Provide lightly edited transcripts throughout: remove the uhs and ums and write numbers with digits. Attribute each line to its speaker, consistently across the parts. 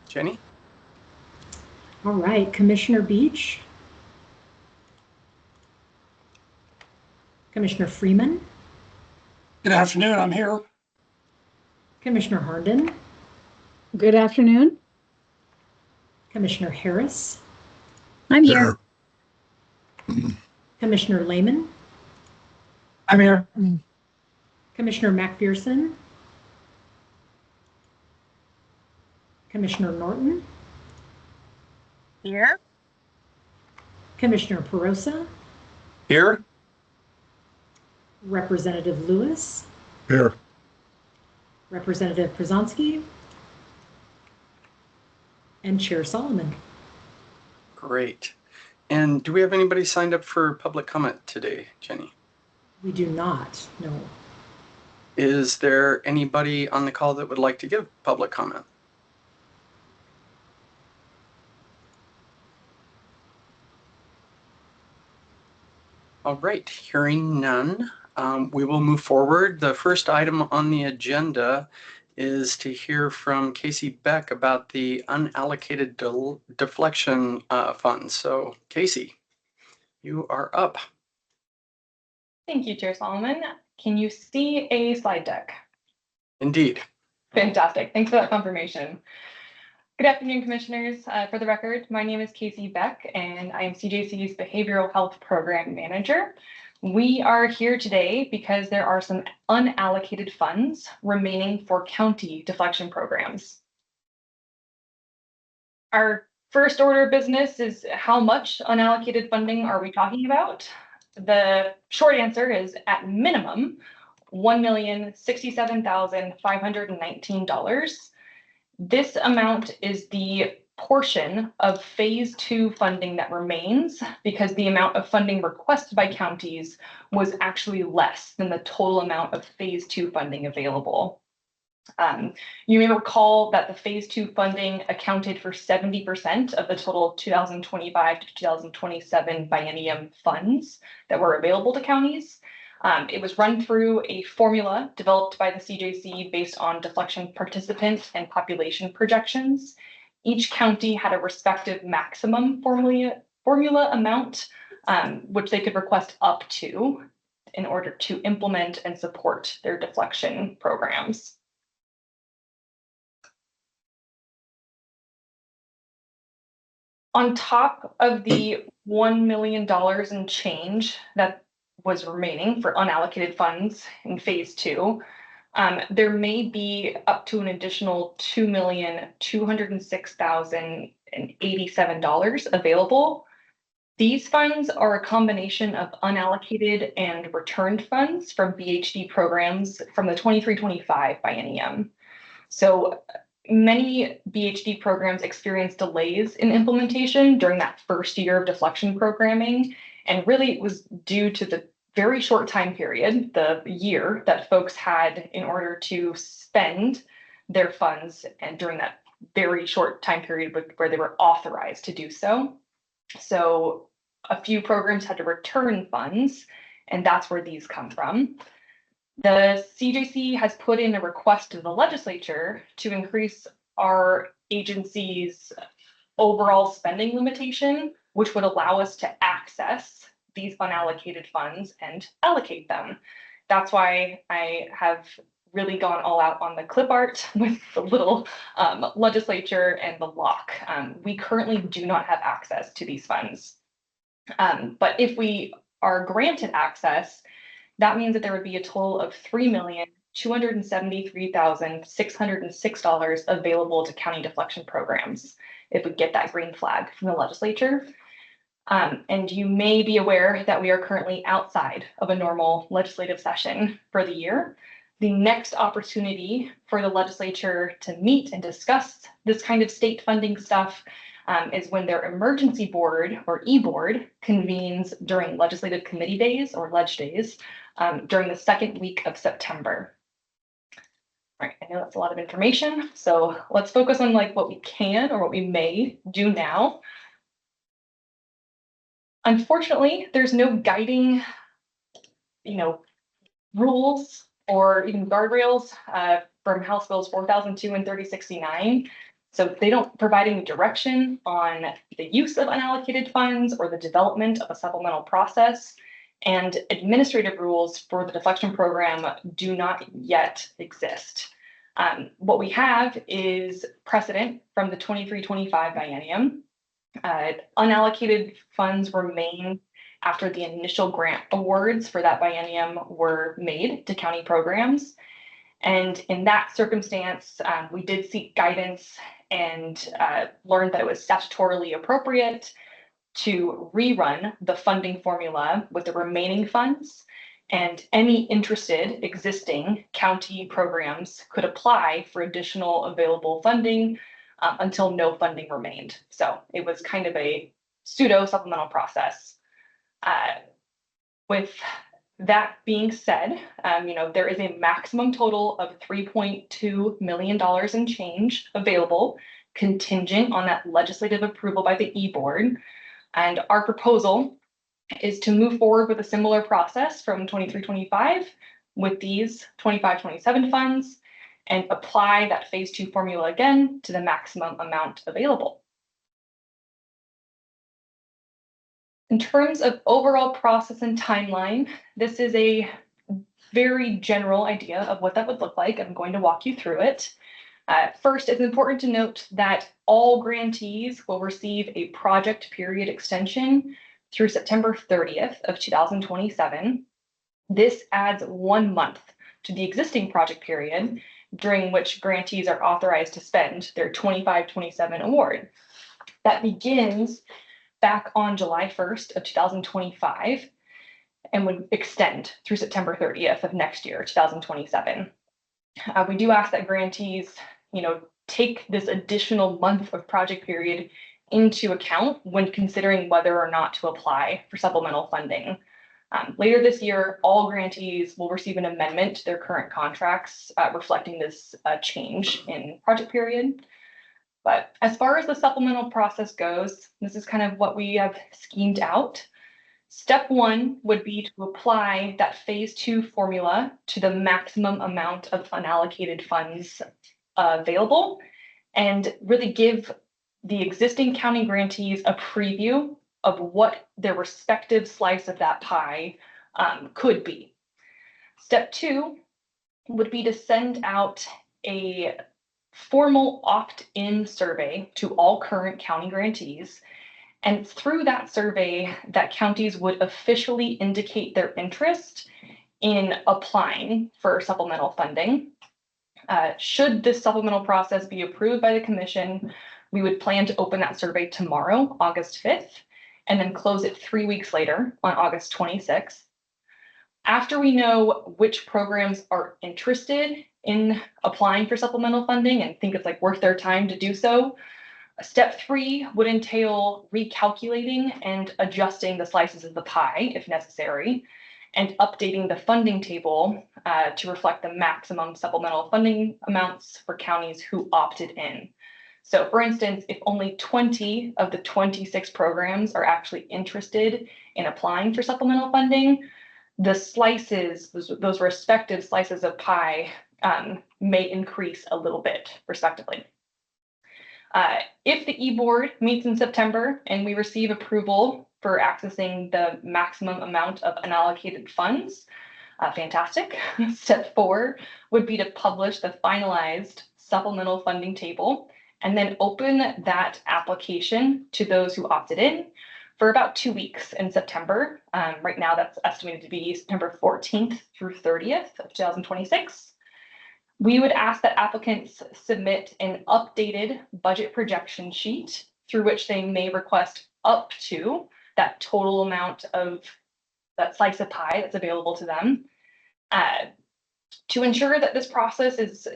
Speaker 1: Jenny?
Speaker 2: All right, Commissioner Beach. Commissioner Freeman.
Speaker 3: Good afternoon, I'm here.
Speaker 2: Commissioner Herndon.
Speaker 4: Good afternoon.
Speaker 2: Commissioner Harris.
Speaker 4: I'm here.
Speaker 2: Commissioner Lehman.
Speaker 3: I'm here.
Speaker 2: Commissioner McPherson. Commissioner Norton.
Speaker 4: Here.
Speaker 2: Commissioner Perosa.
Speaker 1: Here.
Speaker 2: Representative Lewis.
Speaker 3: Here.
Speaker 2: Representative Przanski. And Chair Solomon.
Speaker 1: Great. And do we have anybody signed up for public comment today, Jenny?
Speaker 2: We do not, no.
Speaker 1: Is there anybody on the call that would like to give public comment? All right, hearing none, we will move forward. The first item on the agenda is to hear from Casey Beck about the unallocated deflection funds. So Casey, you are up.
Speaker 5: Thank you, Chair Solomon. Can you see a slide deck?
Speaker 1: Indeed.
Speaker 5: Fantastic. Thanks for that confirmation. Good afternoon, Commissioners. For the record, my name is Casey Beck, and I am CJC's Behavioral Health Program Manager. We are here today because there are some unallocated funds remaining for county deflection programs. Our first order of business is how much unallocated funding are we talking about? The short answer is at minimum $1,067,519. This amount is the portion of phase 2 funding that remains because the amount of funding requested by counties was actually less than the total amount of phase 2 funding available. You may recall that the phase 2 funding accounted for 70% of the total 2025 to 2027 biennium funds that were available to counties. It was run through a formula developed by the CJC based on deflection participant and population projections. Each county had a respective maximum formula amount, which they could request up to in order to implement and support their deflection programs. On top of the $1 million in change that was remaining for unallocated funds in phase 2, there may be up to an additional $2,206,087 available. These funds are a combination of unallocated and returned funds from BHD programs from the 23-25 biennium. So many BHD programs experienced delays in implementation during that first year of deflection programming, and really it was due to the very short time period, the year that folks had in order to spend their funds, and during that very short time period where they were authorized to do so. So a few programs had to return funds, and that's where these come from. The CJC has put in a request to the legislature to increase our agency's overall spending limitation, which would allow us to access these unallocated funds and allocate them. That's why I have really gone all out on the clip art with the little legislature and the lock. We currently do not have access to these funds. But if we are granted access, that means that there would be a total of $3,273,606 available to county deflection programs if we get that green flag from the legislature. And you may be aware that we are currently outside of a normal legislative session for the year. The next opportunity for the legislature to meet and discuss this kind of state funding stuff is when their emergency board, or e-board, convenes during legislative committee days or ledge days during the second week of September. All right, I know that's a lot of information, so let's focus on like what we can or what we may do now. Unfortunately, there's no guiding, rules or even guardrails from House Bills 4002 and 3069 So they don't provide any direction on the use of unallocated funds or the development of a supplemental process. And administrative rules for the deflection program do not yet exist. What we have is precedent from the 23-25 biennium. Unallocated funds remain after the initial grant awards for that biennium were made to county programs. And in that circumstance, we did seek guidance and learned that it was statutorily appropriate to rerun the funding formula with the remaining funds, and any interested existing county programs could apply for additional available funding until no funding remained. So it was kind of a pseudo supplemental process. With that being said, there is a maximum total of $3.2 million in change available, contingent on that legislative approval by the E-Board. And our proposal is to move forward with a similar process from 23-25 with these 25-27 funds and apply that phase 2 formula again to the maximum amount available. In terms of overall process and timeline, this is a very general idea of what that would look like. I'm going to walk you through it. First, it's important to note that all grantees will receive a project period extension through September 30th of 2027. This adds 1 month to the existing project period during which grantees are authorized to spend their 25-27 award. That begins back on July 1st of 2025 and would extend through September 30th of next year, 2027. We do ask that grantees, take this additional month of project period into account when considering whether or not to apply for supplemental funding. Later this year, all grantees will receive an amendment to their current contracts reflecting this change in project period. But as far as the supplemental process goes, this is kind of what we have schemed out. Step 1 would be to apply that phase 2 formula to the maximum amount of unallocated funds available and really give the existing county grantees a preview of what their respective slice of that pie could be. Step 2 would be to send out a formal opt-in survey to all current county grantees. And through that survey, that counties would officially indicate their interest in applying for supplemental funding. Should this supplemental process be approved by the commission, we would plan to open that survey tomorrow, August 5th, and then close it 3 weeks later on August 26th. After we know which programs are interested in applying for supplemental funding and think it's worth their time to do so, step 3 would entail recalculating and adjusting the slices of the pie if necessary, and updating the funding table to reflect the maximum supplemental funding amounts for counties who opted in. So for instance, if only 20 of the 26 programs are actually interested in applying for supplemental funding, the slices, those respective slices of pie may increase a little bit respectively. If the E-Board meets in September and we receive approval for accessing the maximum amount of unallocated funds, fantastic. Step 4 would be to publish the finalized supplemental funding table and then open that application to those who opted in for about 2 weeks in September. Right now, that's estimated to be September 14th through 30th of 2026. We would ask that applicants submit an updated budget projection sheet through which they may request up to that total amount of that slice of pie that's available to them. To ensure that this process is,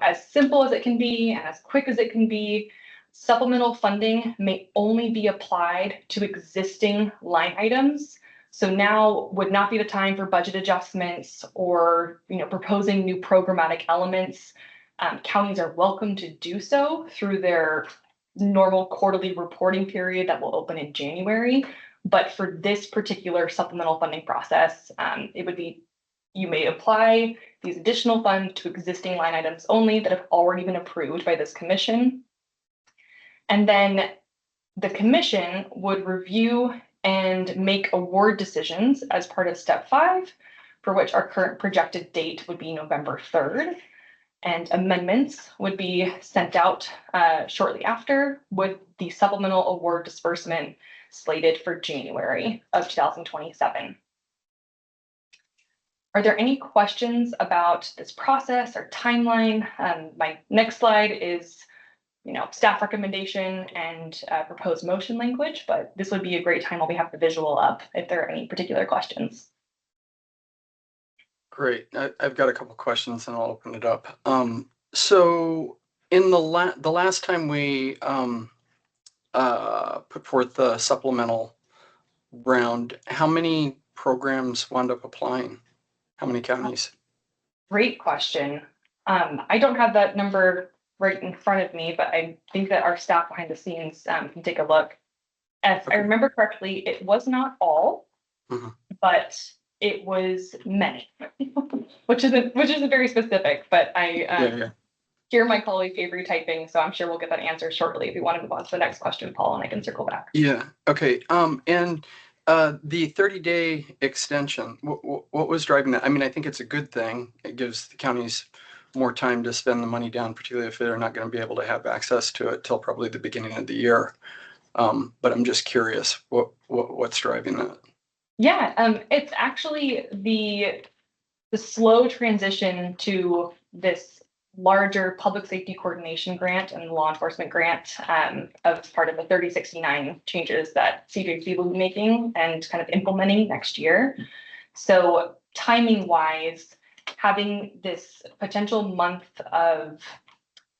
Speaker 5: as simple as it can be and as quick as it can be, supplemental funding may only be applied to existing line items. So now would not be the time for budget adjustments or, proposing new programmatic elements. Counties are welcome to do so through their normal quarterly reporting period that will open in January. But for this particular supplemental funding process, it would be, you may apply these additional funds to existing line items only that have already been approved by this commission. And then the commission would review and make award decisions as part of step 5, for which our current projected date would be November 3rd. And amendments would be sent out shortly after, with the supplemental award disbursement slated for January of 2027. Are there any questions about this process or timeline? My next slide is, staff recommendation and proposed motion language, but this would be a great time while we have the visual up if there are any particular questions.
Speaker 1: Great. I've got a couple questions and I'll open it up. So in the last time we put forth the supplemental round, how many programs wound up applying? How many counties?
Speaker 5: Great question. I don't have that number right in front of me, but I think that our staff behind the scenes can take a look. If I remember correctly, it was not all, but it was many, which isn't very specific, but I hear my colleague Avery typing, so I'm sure we'll get that answer shortly if you want to move on to the next question, Paul, and I can circle back.
Speaker 1: Yeah, okay. And the 30-day extension, what was driving that? I mean, I think it's a good thing. It gives the counties more time to spend the money down, particularly if they're not going to be able to have access to it till probably the beginning of the year. But I'm just curious, what's driving that?
Speaker 5: Yeah, it's actually the slow transition to this larger public safety coordination grant and law enforcement grant of part of the 3069 changes that CJC will be making and kind of implementing next year. So timing wise, having this potential month of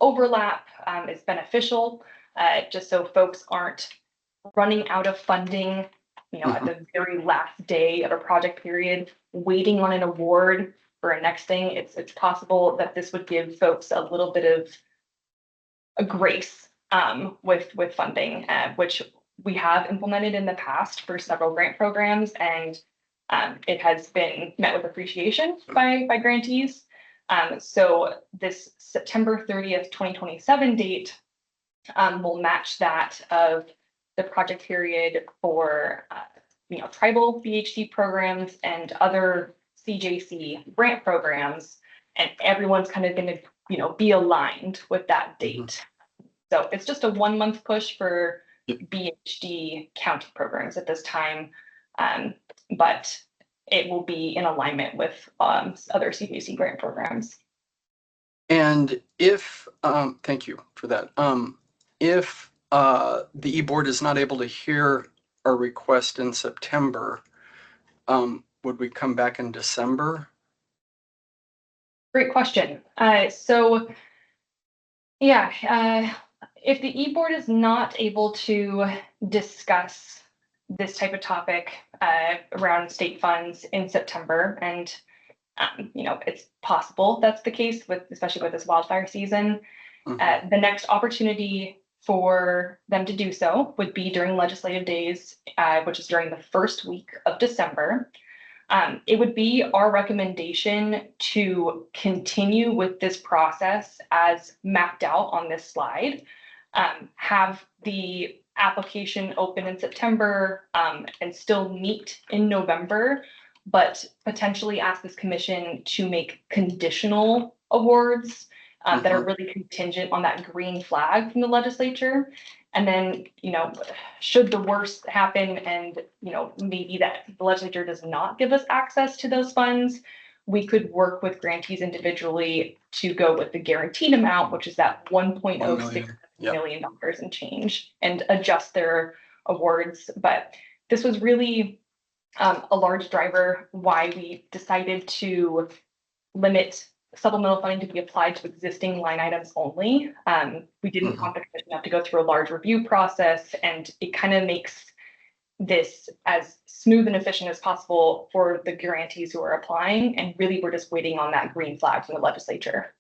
Speaker 5: overlap is beneficial, just so folks aren't running out of funding, at the very last day of a project period, waiting on an award for a next thing. It's possible that this would give folks a little bit of a grace with funding, which we have implemented in the past for several grant programs, and it has been met with appreciation by grantees. So this September 30th, 2027 date will match that of the project period for tribal BHD programs and other CJC grant programs, and everyone's kind of going to be aligned with that date. So it's just a 1-month push for BHD county programs at this time, but it will be in alignment with other CJC grant programs.
Speaker 1: And if, thank you for that. If the e-board is not able to hear our request in September, would we come back in December?
Speaker 5: Great question. So yeah, if the e-board is not able to discuss this type of topic around state funds in September, and it's possible that's the case especially with this wildfire season, the next opportunity for them to do so would be during legislative days, which is during the first week of December. It would be our recommendation to continue with this process as mapped out on this slide, have the application open in September and still meet in November, but potentially ask this commission to make conditional awards that are really contingent on that green flag from the legislature. And then, should the worst happen and, maybe that the legislature does not give us access to those funds, we could work with grantees individually to go with the guaranteed amount, which is that $1.06 million and change, and adjust their awards. But this was really a large driver why we decided to limit supplemental funding to be applied to existing line items only. We didn't want the commission to have to go through a large review process, and it kind of makes this as smooth and efficient as possible for the grantees who are applying. And really, we're just waiting on that green flag from the legislature.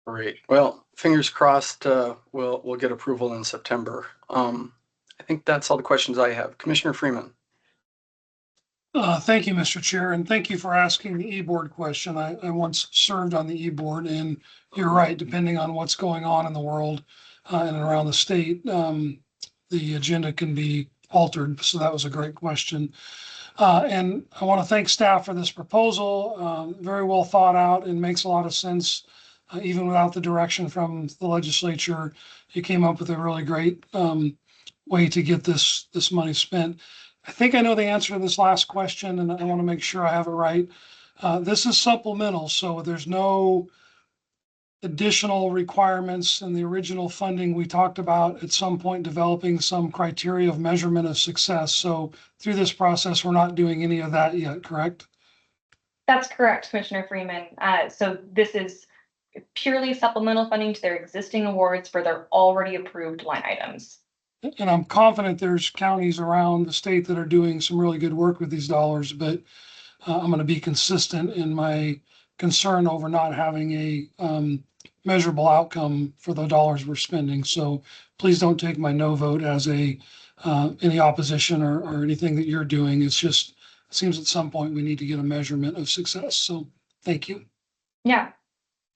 Speaker 1: Great. Well, fingers crossed we'll get approval in September. I think that's all the questions I have. Commissioner Freeman.
Speaker 3: Thank you, Mr. Chair, and thank you for asking the e-board question. I once served on the e-board, and you're right, depending on what's going on in the world and around the state, the agenda can be altered. So that was a great question. And I want to thank staff for this proposal. Very well thought out and makes a lot of sense. Even without the direction from the legislature, you came up with a really great way to get this money spent. I think I know the answer to this last question, and I want to make sure I have it right. This is supplemental, so there's no additional requirements in the original funding. We talked about at some point developing some criteria of measurement of success. So through this process, we're not doing any of that yet, correct?
Speaker 5: That's correct, Commissioner Freeman. So this is purely supplemental funding to their existing awards for their already approved line items.
Speaker 3: And I'm confident there's counties around the state that are doing some really good work with these dollars, but I'm going to be consistent in my concern over not having a measurable outcome for the dollars we're spending. So please don't take my no vote as any opposition or anything that you're doing. It's just, it seems at some point we need to get a measurement of success. So thank you.
Speaker 5: Yeah,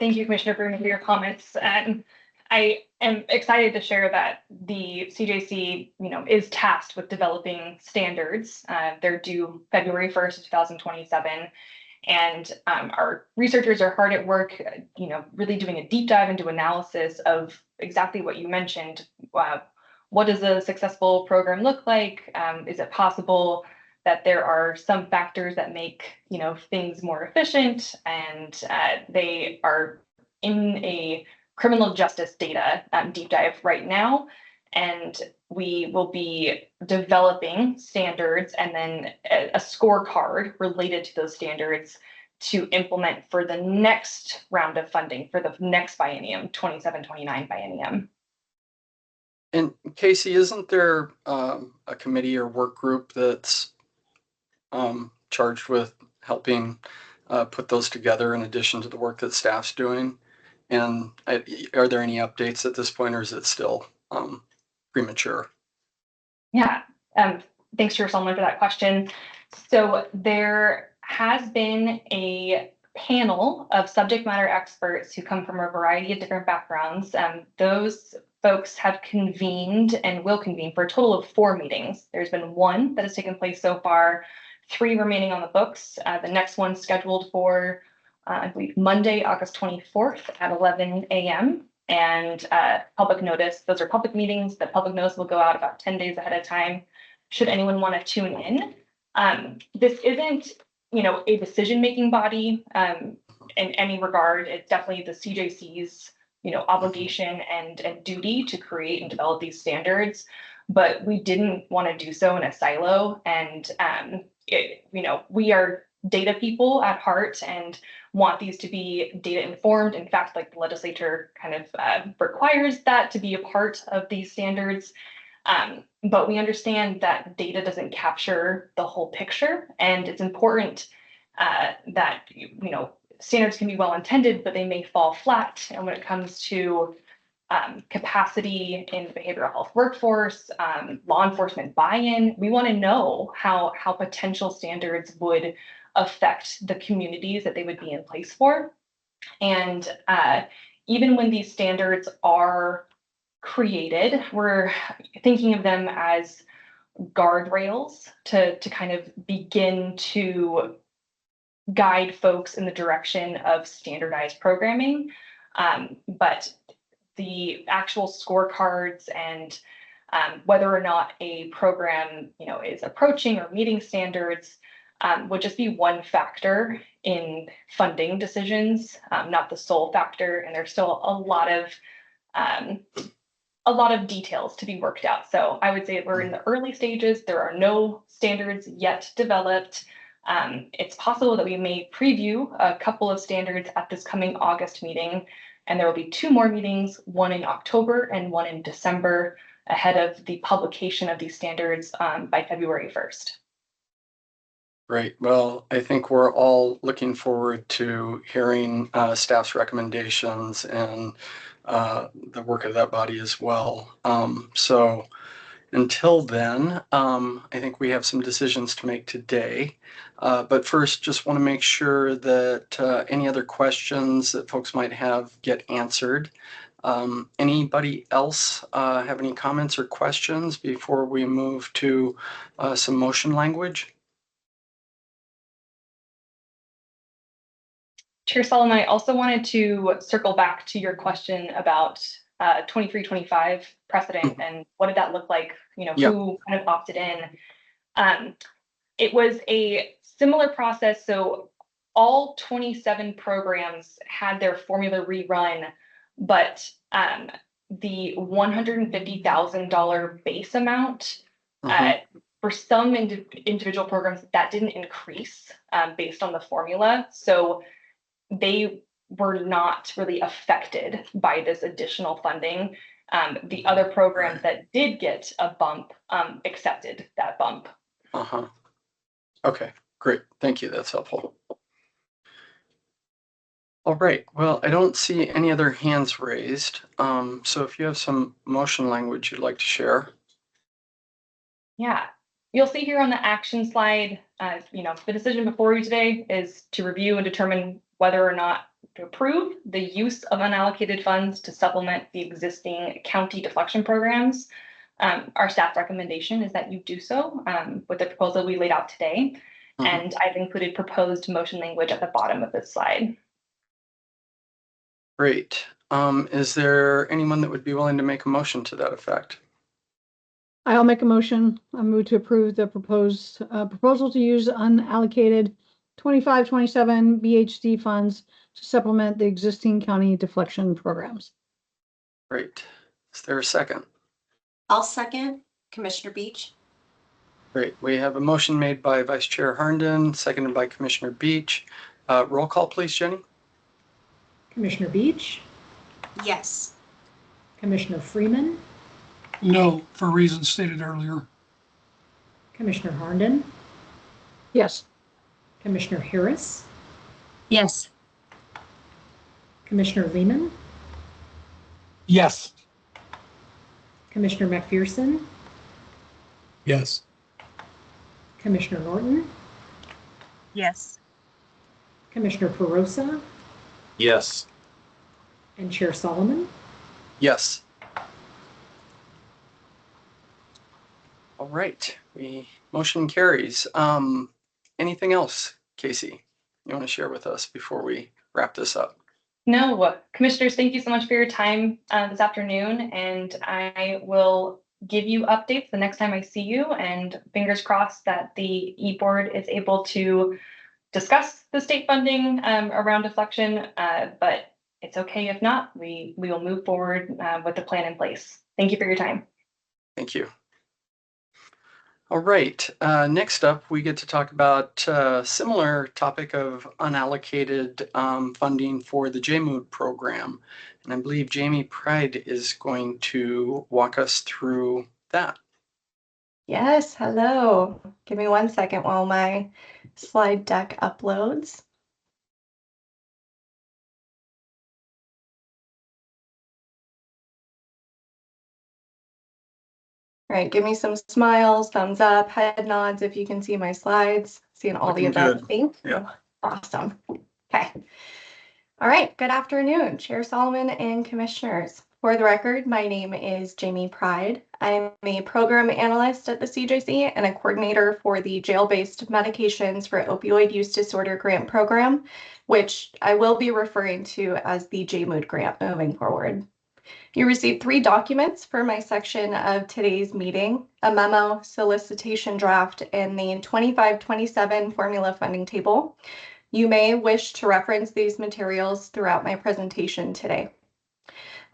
Speaker 5: thank you, Commissioner Freeman, for your comments. And I am excited to share that the CJC, is tasked with developing standards. They're due February 1st, 2027. And our researchers are hard at work, really doing a deep dive into analysis of exactly what you mentioned. What does a successful program look like? Is it possible that there are some factors that make, things more efficient? And they are in a criminal justice data deep dive right now. And we will be developing standards and then a scorecard related to those standards to implement for the next round of funding for the next biennium, 27-29 biennium.
Speaker 1: And Casey, isn't there a committee or work group that's charged with helping put those together in addition to the work that staff's doing? And are there any updates at this point, or is it still premature?
Speaker 5: Yeah, thanks, Chair Solomon, for that question. So there has been a panel of subject matter experts who come from a variety of different backgrounds. Those folks have convened and will convene for a total of 4 meetings. There's been 1 that has taken place so far, 3 remaining on the books. The next one scheduled for, I believe, Monday, August 24th at 11 a.m. And public notice, those are public meetings. The public notice will go out about 10 days ahead of time, should anyone want to tune in. This isn't, a decision-making body in any regard. It's definitely the CJC's, obligation and duty to create and develop these standards. But we didn't want to do so in a silo. And, we are data people at heart and want these to be data informed. In fact, like the legislature kind of requires that to be a part of these standards. But we understand that data doesn't capture the whole picture, and it's important that standards can be well intended, but they may fall flat. And when it comes to capacity in the behavioral health workforce, law enforcement buy-in, we want to know how potential standards would affect the communities that they would be in place for. And even when these standards are created, we're thinking of them as guardrails to kind of begin to guide folks in the direction of standardized programming. But the actual scorecards and whether or not a program, is approaching or meeting standards would just be one factor in funding decisions, not the sole factor. And there's still a lot of details to be worked out. So I would say we're in the early stages. There are no standards yet developed. It's possible that we may preview a couple of standards at this coming August meeting, and there will be 2 more meetings, one in October and one in December, ahead of the publication of these standards by February 1st.
Speaker 1: Great. Well, I think we're all looking forward to hearing staff's recommendations and the work of that body as well. So Until then, I think we have some decisions to make today. But first, just want to make sure that any other questions that folks might have get answered. Anybody else have any comments or questions before we move to some motion language?
Speaker 5: Chair Solomon, I also wanted to circle back to your question about 23-25 precedent and what did that look like? You know,
Speaker 1: Yeah.
Speaker 5: who kind of opted in? It was a similar process. So all 27 programs had their formula rerun, but the $150,000 base amount for some individual programs that didn't increase based on the formula. So they were not really affected by this additional funding. The other programs that did get a bump accepted that bump.
Speaker 1: Okay, great. Thank you. That's helpful. All right. Well, I don't see any other hands raised. So if you have some motion language you'd like to share.
Speaker 5: Yeah, you'll see here on the action slide, the decision before you today is to review and determine whether or not to approve the use of unallocated funds to supplement the existing county deflection programs. Our staff recommendation is that you do so with the proposal we laid out today. And I've included proposed motion language at the bottom of this slide.
Speaker 1: Great. Is there anyone that would be willing to make a motion to that effect?
Speaker 4: I'll make a motion. I move to approve the proposed proposal to use unallocated 25-27 BHD funds to supplement the existing county deflection programs.
Speaker 1: Great. Is there a second?
Speaker 6: I'll second. Commissioner Beach.
Speaker 1: Great. We have a motion made by Vice Chair Herndon, seconded by Commissioner Beach. Roll call, please, Jenny.
Speaker 2: Commissioner Beach,
Speaker 6: Yes.
Speaker 2: Commissioner Freeman,
Speaker 3: No, for reasons stated earlier.
Speaker 2: Commissioner Herndon,
Speaker 4: Yes.
Speaker 2: Commissioner Harris,
Speaker 6: Yes.
Speaker 2: Commissioner Lehman,
Speaker 7: Yes.
Speaker 2: Commissioner McPherson,
Speaker 7: Yes.
Speaker 2: Commissioner Norton,
Speaker 6: Yes.
Speaker 2: Commissioner Perosa,
Speaker 7: Yes.
Speaker 2: and Chair Solomon.
Speaker 1: Yes. All right. Motion carries. Anything else, Casey, you want to share with us before we wrap this up?
Speaker 5: No, commissioners, thank you so much for your time this afternoon, and I will give you updates the next time I see you, and fingers crossed that the e-board is able to discuss the state funding around deflection, but it's okay if not. We will move forward with the plan in place. Thank you for your time.
Speaker 1: Thank you. All right. Next up, we get to talk about a similar topic of unallocated funding for the JMOOD program. And I believe Jamie Pride is going to walk us through that.
Speaker 8: Yes, hello. Give me 1 second while my slide deck uploads. All right, give me some smiles, thumbs up, head nods if you can see my slides. Seeing all the
Speaker 1: Looking
Speaker 8: above.
Speaker 1: good.
Speaker 8: Thank you.
Speaker 1: Yeah.
Speaker 8: Awesome. Okay. All right, good afternoon, Chair Solomon and commissioners. For the record, my name is Jamie Pride. I'm a program analyst at the CJC and a coordinator for the Jail-Based Medications for Opioid Use Disorder Grant Program, which I will be referring to as the JMOOD grant moving forward. You received 3 documents for my section of today's meeting: a memo, solicitation draft, and the 25-27 formula funding table. You may wish to reference these materials throughout my presentation today.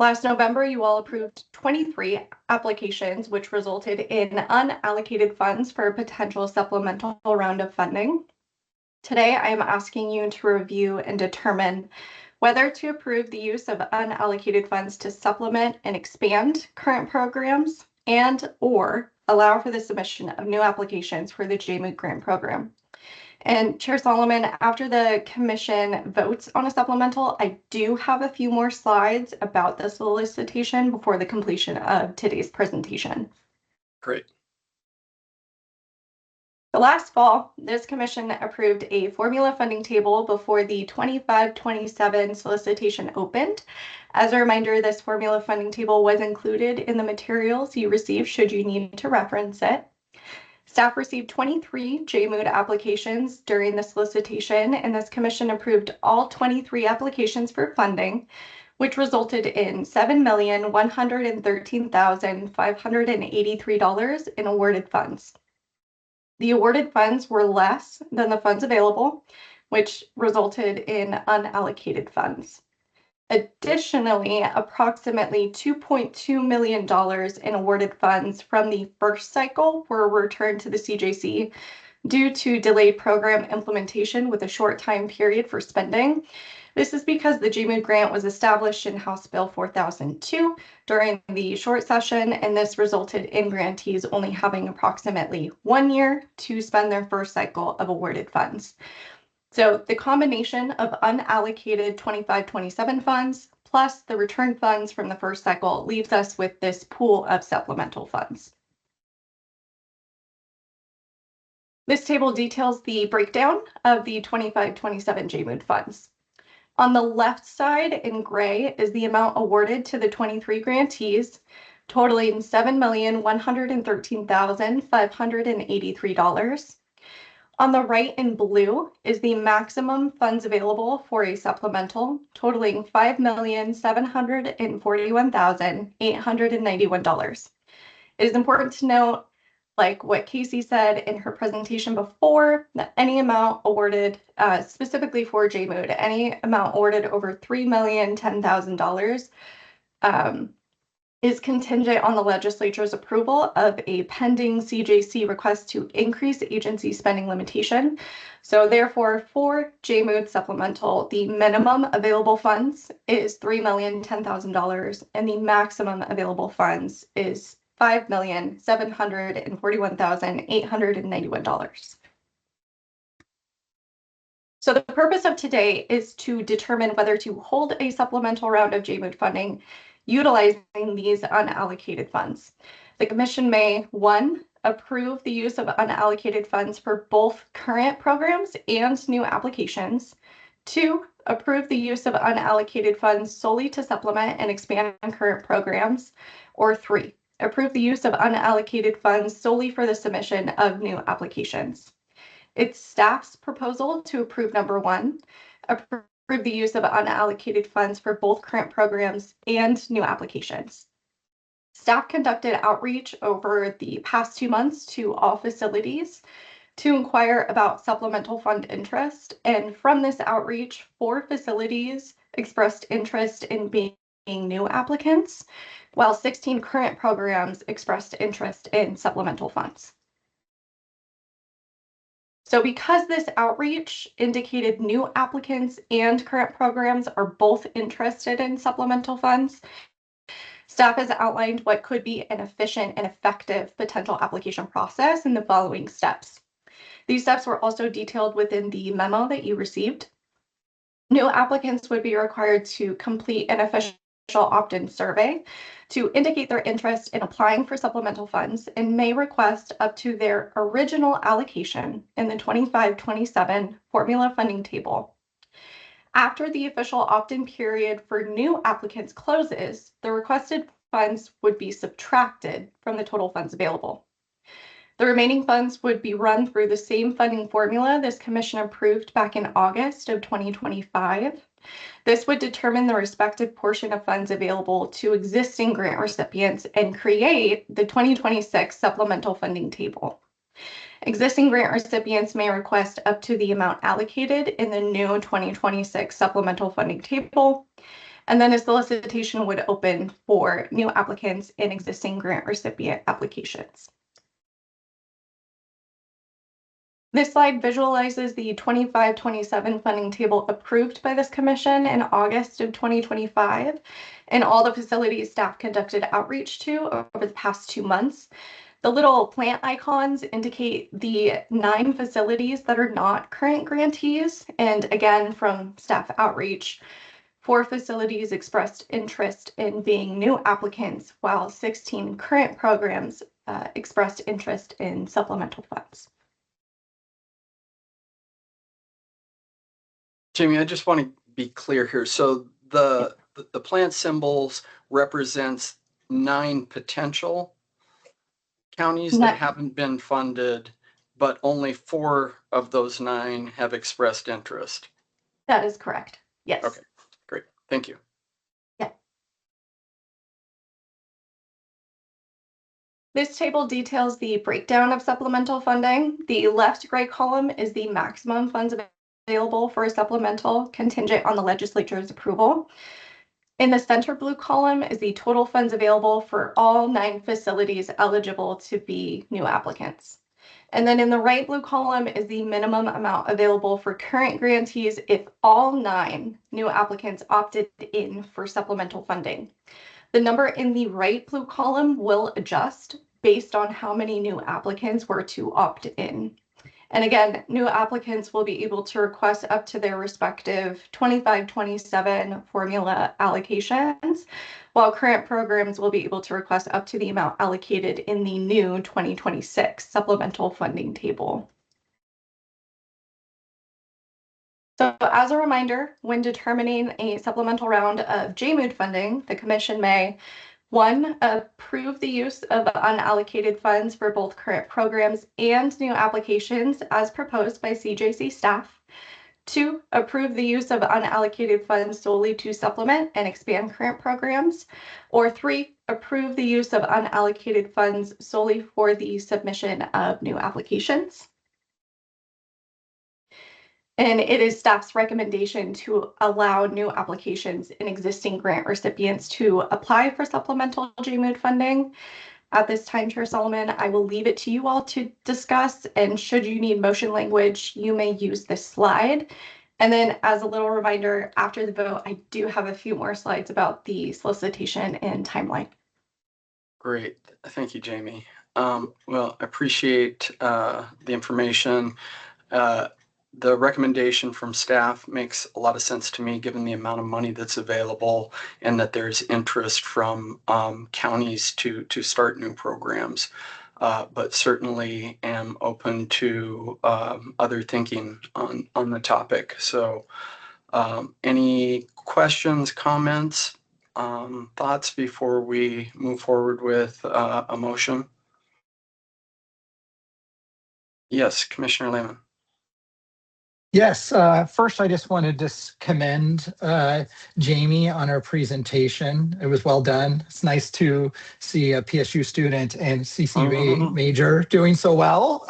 Speaker 8: Last November, you all approved 23 applications, which resulted in unallocated funds for a potential supplemental round of funding. Today, I am asking you to review and determine whether to approve the use of unallocated funds to supplement and expand current programs and/or allow for the submission of new applications for the JMOOD grant program. And Chair Solomon, after the commission votes on a supplemental, I do have a few more slides about the solicitation before the completion of today's presentation.
Speaker 1: Great.
Speaker 8: The last fall, this commission approved a formula funding table before the 25-27 solicitation opened. As a reminder, this formula funding table was included in the materials you received should you need to reference it. Staff received 23 JMOOD applications during the solicitation, and this commission approved all 23 applications for funding, which resulted in $7,113,583 in awarded funds. The awarded funds were less than the funds available, which resulted in unallocated funds. Additionally, approximately $2.2 million in awarded funds from the first cycle were returned to the CJC due to delayed program implementation with a short time period for spending. This is because the JMOOD grant was established in House Bill 4002 during the short session, and this resulted in grantees only having approximately 1 year to spend their first cycle of awarded funds. So the combination of unallocated 25-27 funds plus the return funds from the first cycle leaves us with this pool of supplemental funds. This table details the breakdown of the 25-27 JMOOD funds. On the left side in gray is the amount awarded to the 23 grantees, totaling $7,113,583. On the right in blue is the maximum funds available for a supplemental, totaling $5,741,891. It is important to note, like what Casey said in her presentation before, that any amount awarded specifically for JMOOD, any amount awarded over $3,010,000 is contingent on the legislature's approval of a pending CJC request to increase agency spending limitation. So therefore, for JMOOD supplemental, the minimum available funds is $3,010,000 and the maximum available funds is $5,741,891. So the purpose of today is to determine whether to hold a supplemental round of JMOOD funding utilizing these unallocated funds. The commission may, 1, approve the use of unallocated funds for both current programs and new applications. 2, approve the use of unallocated funds solely to supplement and expand current programs. Or 3, approve the use of unallocated funds solely for the submission of new applications. It's staff's proposal to approve number 1, approve the use of unallocated funds for both current programs and new applications. Staff conducted outreach over the past 2 months to all facilities to inquire about supplemental fund interest, and from this outreach, 4 facilities expressed interest in being new applicants, while 16 current programs expressed interest in supplemental funds. So because this outreach indicated new applicants and current programs are both interested in supplemental funds, staff has outlined what could be an efficient and effective potential application process in the following steps. These steps were also detailed within the memo that you received. New applicants would be required to complete an official opt-in survey to indicate their interest in applying for supplemental funds and may request up to their original allocation in the 25-27 formula funding table. After the official opt-in period for new applicants closes, the requested funds would be subtracted from the total funds available. The remaining funds would be run through the same funding formula this commission approved back in August of 2025. This would determine the respective portion of funds available to existing grant recipients and create the 2026 supplemental funding table. Existing grant recipients may request up to the amount allocated in the new 2026 supplemental funding table, and then a solicitation would open for new applicants in existing grant recipient applications. This slide visualizes the 25-27 funding table approved by this commission in August of 2025 and all the facilities staff conducted outreach to over the past 2 months. The little plant icons indicate the 9 facilities that are not current grantees, and again from staff outreach, 4 facilities expressed interest in being new applicants, while 16 current programs expressed interest in supplemental funds.
Speaker 1: Jamie, I just want to be clear here. So the plant symbols represents 9 potential counties that haven't been funded, but only 4 of those 9 have expressed interest.
Speaker 8: That is correct. Yes.
Speaker 1: Okay, great. Thank you.
Speaker 8: This table details the breakdown of supplemental funding. The left gray column is the maximum funds available for a supplemental contingent on the legislature's approval. In the center blue column is the total funds available for all 9 facilities eligible to be new applicants. And then in the right blue column is the minimum amount available for current grantees if all 9 new applicants opted in for supplemental funding. The number in the right blue column will adjust based on how many new applicants were to opt in. And again, new applicants will be able to request up to their respective 25-27 formula allocations, while current programs will be able to request up to the amount allocated in the new 2026 supplemental funding table. So as a reminder, when determining a supplemental round of JMOOD funding, the Commission may 1, approve the use of unallocated funds for both current programs and new applications as proposed by CJC staff. 2, approve the use of unallocated funds solely to supplement and expand current programs. Or 3, approve the use of unallocated funds solely for the submission of new applications. And it is staff's recommendation to allow new applications and existing grant recipients to apply for supplemental JMOOD funding. At this time, Chair Solomon, I will leave it to you all to discuss, and should you need motion language, you may use this slide. And then as a little reminder, after the vote, I do have a few more slides about the solicitation and timeline.
Speaker 1: Great. Thank you, Jamie. Well, I appreciate the information. The recommendation from staff makes a lot of sense to me, given the amount of money that's available and that there's interest from counties to start new programs. But certainly am open to other thinking on the topic. So any questions, comments, thoughts before we move forward with a motion? Yes, Commissioner Lehman.
Speaker 7: Yes, first I just wanted to commend Jamie on her presentation. It was well done. It's nice to see a PSU student and CCUA major doing so well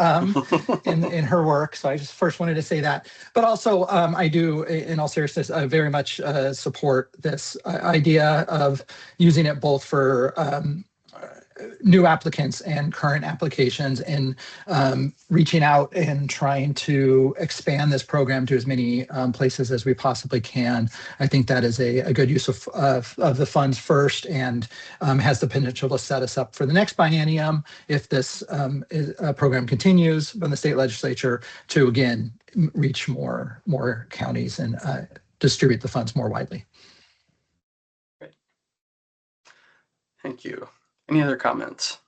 Speaker 7: in her work. So I just first wanted to say that. But also I do, in all seriousness, very much support this idea of using it both for new applicants and current applications, and reaching out and trying to expand this program to as many places as we possibly can. I think that is a good use of the funds first, and has the potential to set us up for the next biennium if this program continues from the state legislature to again reach more counties and distribute the funds more widely.
Speaker 1: Great. Thank you. Any other comments?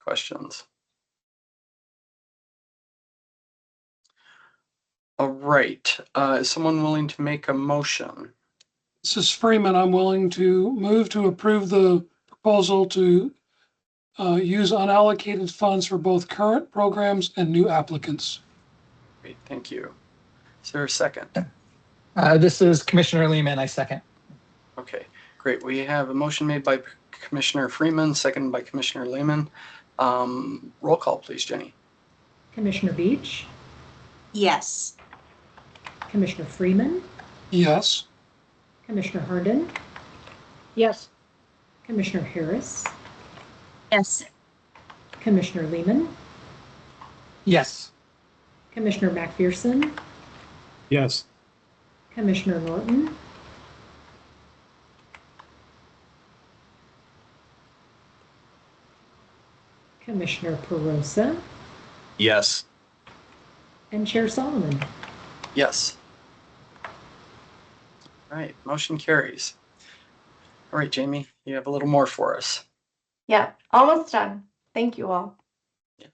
Speaker 1: Questions? All right. Is someone willing to make a motion?
Speaker 3: This is Freeman. I'm willing to move to approve the proposal to use unallocated funds for both current programs and new applicants.
Speaker 1: Great, thank you. Is there a second?
Speaker 7: This is Commissioner Lehman. I second.
Speaker 1: Okay, great. We have a motion made by Commissioner Freeman, seconded by Commissioner Lehman. Roll call, please, Jenny.
Speaker 2: Commissioner Beach,
Speaker 6: Yes.
Speaker 2: Commissioner Freeman,
Speaker 3: Yes.
Speaker 2: Commissioner Herndon,
Speaker 4: Yes.
Speaker 2: Commissioner Harris,
Speaker 6: Yes.
Speaker 2: Commissioner Lehman,
Speaker 7: Yes.
Speaker 2: Commissioner McPherson,
Speaker 7: Yes.
Speaker 2: Commissioner Norton, Commissioner Perosa,
Speaker 7: Yes.
Speaker 2: and Chair Solomon.
Speaker 1: Yes. All right, motion carries. All right, Jamie, you have a little more for us.
Speaker 8: Yeah, almost done. Thank you all.
Speaker 1: Yeah.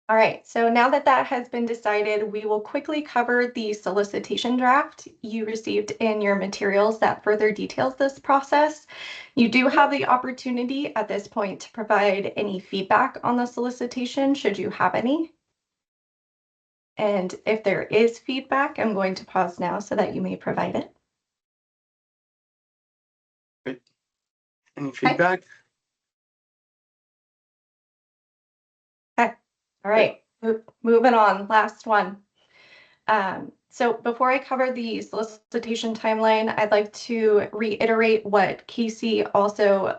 Speaker 8: All right, so now that that has been decided, we will quickly cover the solicitation draft you received in your materials that further details this process. You do have the opportunity at this point to provide any feedback on the solicitation, should you have any. And if there is feedback, I'm going to pause now so that you may provide it.
Speaker 1: Any feedback?
Speaker 8: All right, moving on, last one. So before I cover the solicitation timeline, I'd like to reiterate what Casey also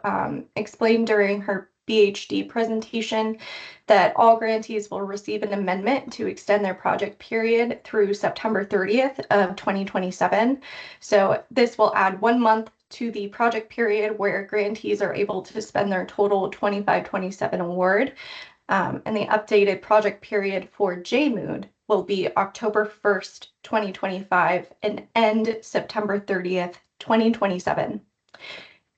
Speaker 8: explained during her BHD presentation, that all grantees will receive an amendment to extend their project period through September 30th of 2027. So this will add 1 month to the project period where grantees are able to spend their total 25-27 award. And the updated project period for JMOOD will be October 1st, 2025 and end September 30th, 2027.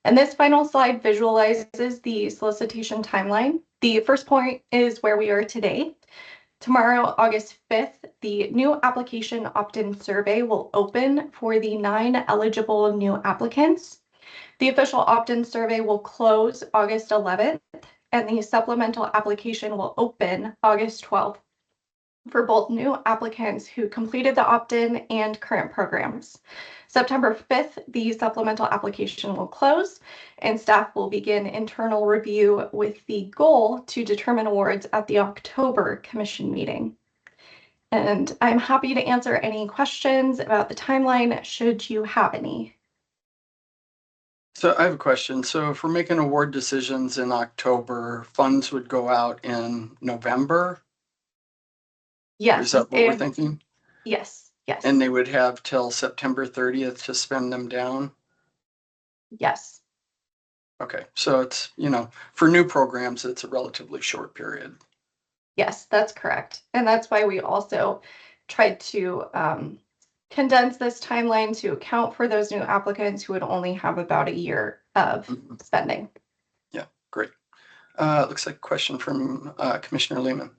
Speaker 8: And this final slide visualizes the solicitation timeline. The first point is where we are today. Tomorrow, August 5th, the new application opt-in survey will open for the 9 eligible new applicants. The official opt-in survey will close August 11th, and the supplemental application will open August 12th for both new applicants who completed the opt-in and current programs. September 5th, the supplemental application will close and staff will begin internal review with the goal to determine awards at the October commission meeting. And I'm happy to answer any questions about the timeline should you have any.
Speaker 1: So I have a question. So if we're making award decisions in October, funds would go out in November?
Speaker 8: Yes.
Speaker 1: Is that what we're thinking?
Speaker 8: Yes. Yes.
Speaker 1: And they would have till September 30th to spend them down?
Speaker 8: Yes.
Speaker 1: Okay, so it's, for new programs, it's a relatively short period.
Speaker 8: Yes, that's correct. And that's why we also tried to condense this timeline to account for those new applicants who would only have about a year of spending.
Speaker 1: Yeah, great. Looks like a question from Commissioner Lehman.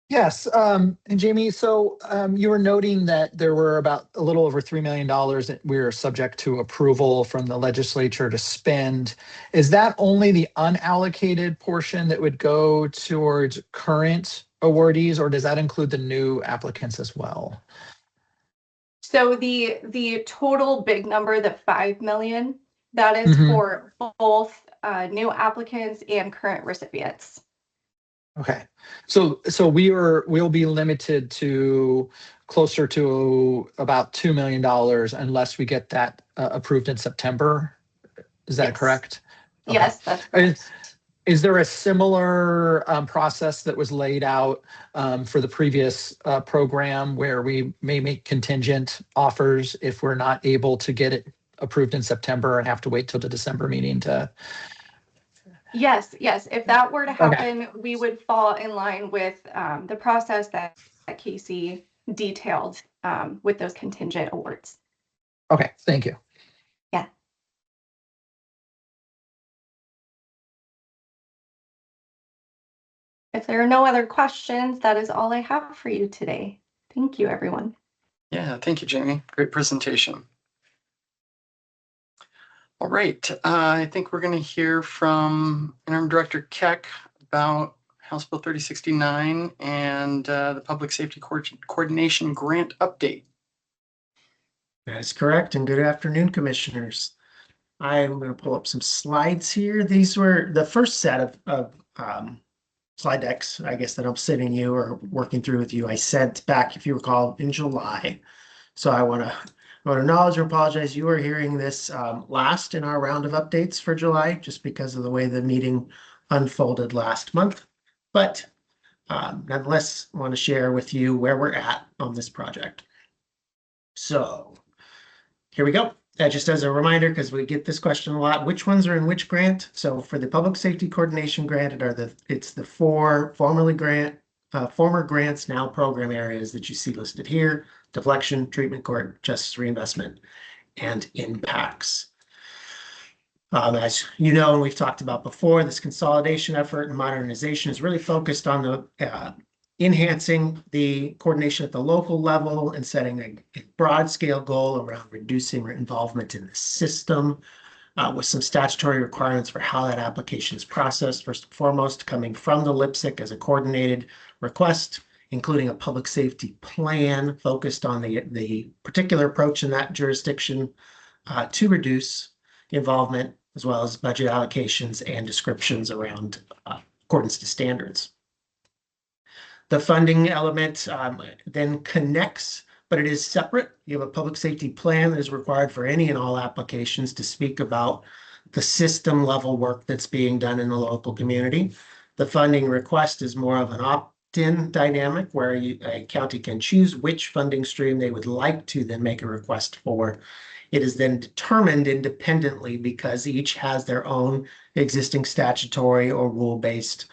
Speaker 7: Yes, and Jamie, so you were noting that there were about a little over $3 million that we were subject to approval from the legislature to spend. Is that only the unallocated portion that would go towards current awardees, or does that include the new applicants as well?
Speaker 8: So the total big number, the 5 million, that is for both new applicants and current recipients.
Speaker 7: Okay, so we'll be limited to closer to about $2 million unless we get that approved in September. Is that correct? Okay.
Speaker 8: Yes, that's correct.
Speaker 7: Is there a similar process that was laid out for the previous program where we may make contingent offers if we're not able to get it approved in September and have to wait till the December meeting to?
Speaker 8: Yes. If that were to happen, we would fall in line with the process that Casey detailed with those contingent awards.
Speaker 7: Okay, thank you.
Speaker 8: Yeah. If there are no other questions, that is all I have for you today. Thank you, everyone.
Speaker 1: Yeah, thank you, Jamie. Great presentation. All right, I think we're going to hear from Interim Director Keck about House Bill 3069 and the Public Safety Coordination Grant update.
Speaker 9: That's correct, and good afternoon, Commissioners. I'm going to pull up some slides here. These were the first set of slide decks, I guess, that I'm sending you or working through with you. I sent back, if you recall, in July. So I want to acknowledge or apologize. You are hearing this last in our round of updates for July, just because of the way the meeting unfolded last month. But nonetheless, I want to share with you where we're at on this project. So here we go. Just as a reminder, because we get this question a lot, which ones are in which grant? So for the Public Safety Coordination Grant, it's the 4 former grants, now program areas that you see listed here. deflection, treatment court, justice reinvestment, and impacts. As you know, and we've talked about before, this consolidation effort and modernization is really focused on the enhancing the coordination at the local level and setting a broad scale goal around reducing involvement in the system, with some statutory requirements for how that application is processed. First and foremost, coming from the LPSC as a coordinated request, including a public safety plan focused on the particular approach in that jurisdiction to reduce involvement, as well as budget allocations and descriptions around accordance to standards. The funding element then connects, but it is separate. You have a public safety plan that is required for any and all applications to speak about the system level work that's being done in the local community. The funding request is more of an opt-in dynamic where a county can choose which funding stream they would like to then make a request for. It is then determined independently because each has their own existing statutory or rule-based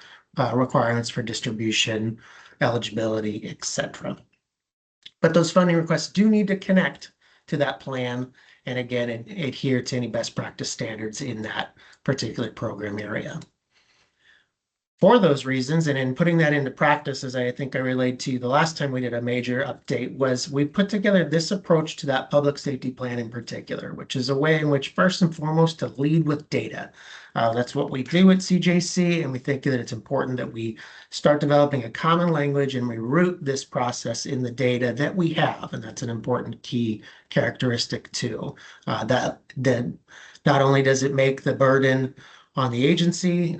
Speaker 9: requirements for distribution, eligibility, etc. But those funding requests do need to connect to that plan and again, adhere to any best practice standards in that particular program area. For those reasons, and in putting that into practice, as I think I relayed to you the last time we did a major update, was we put together this approach to that public safety plan in particular, which is a way in which first and foremost to lead with data. That's what we do at CJC, and we think that it's important that we start developing a common language and we root this process in the data that we have, and that's an important key characteristic too. That not only does it make the burden on the agency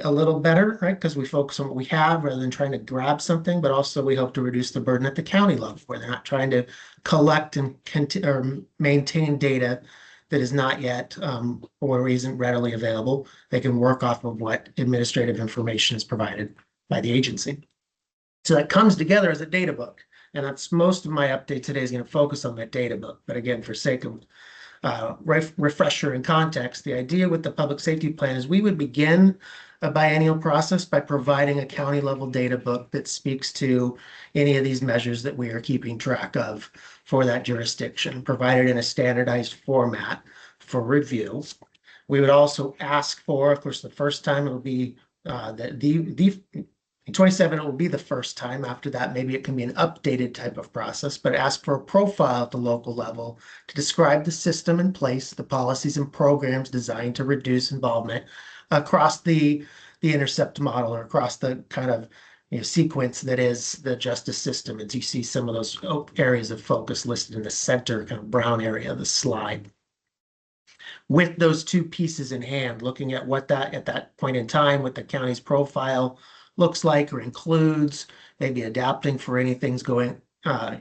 Speaker 9: a little better, right? Because we focus on what we have rather than trying to grab something, but also we hope to reduce the burden at the county level where they're not trying to collect and or maintain data that is not yet or isn't readily available. They can work off of what administrative information is provided by the agency. So that comes together as a data book. And that's most of my update today is going to focus on that data book. But again, for sake of refresher and context, the idea with the public safety plan is we would begin a biennial process by providing a county level data book that speaks to any of these measures that we are keeping track of for that jurisdiction, provided in a standardized format for review. We would also ask for, of course, the first time it will be in 27, it will be the first time. After that, maybe it can be an updated type of process, but ask for a profile at the local level to describe the system in place, the policies and programs designed to reduce involvement across the intercept model or across the kind of sequence that is the justice system. As you see some of those areas of focus listed in the center kind of brown area of the slide. With those two pieces in hand, looking at what that at that point in time, what the county's profile looks like or includes, maybe adapting for anything's going on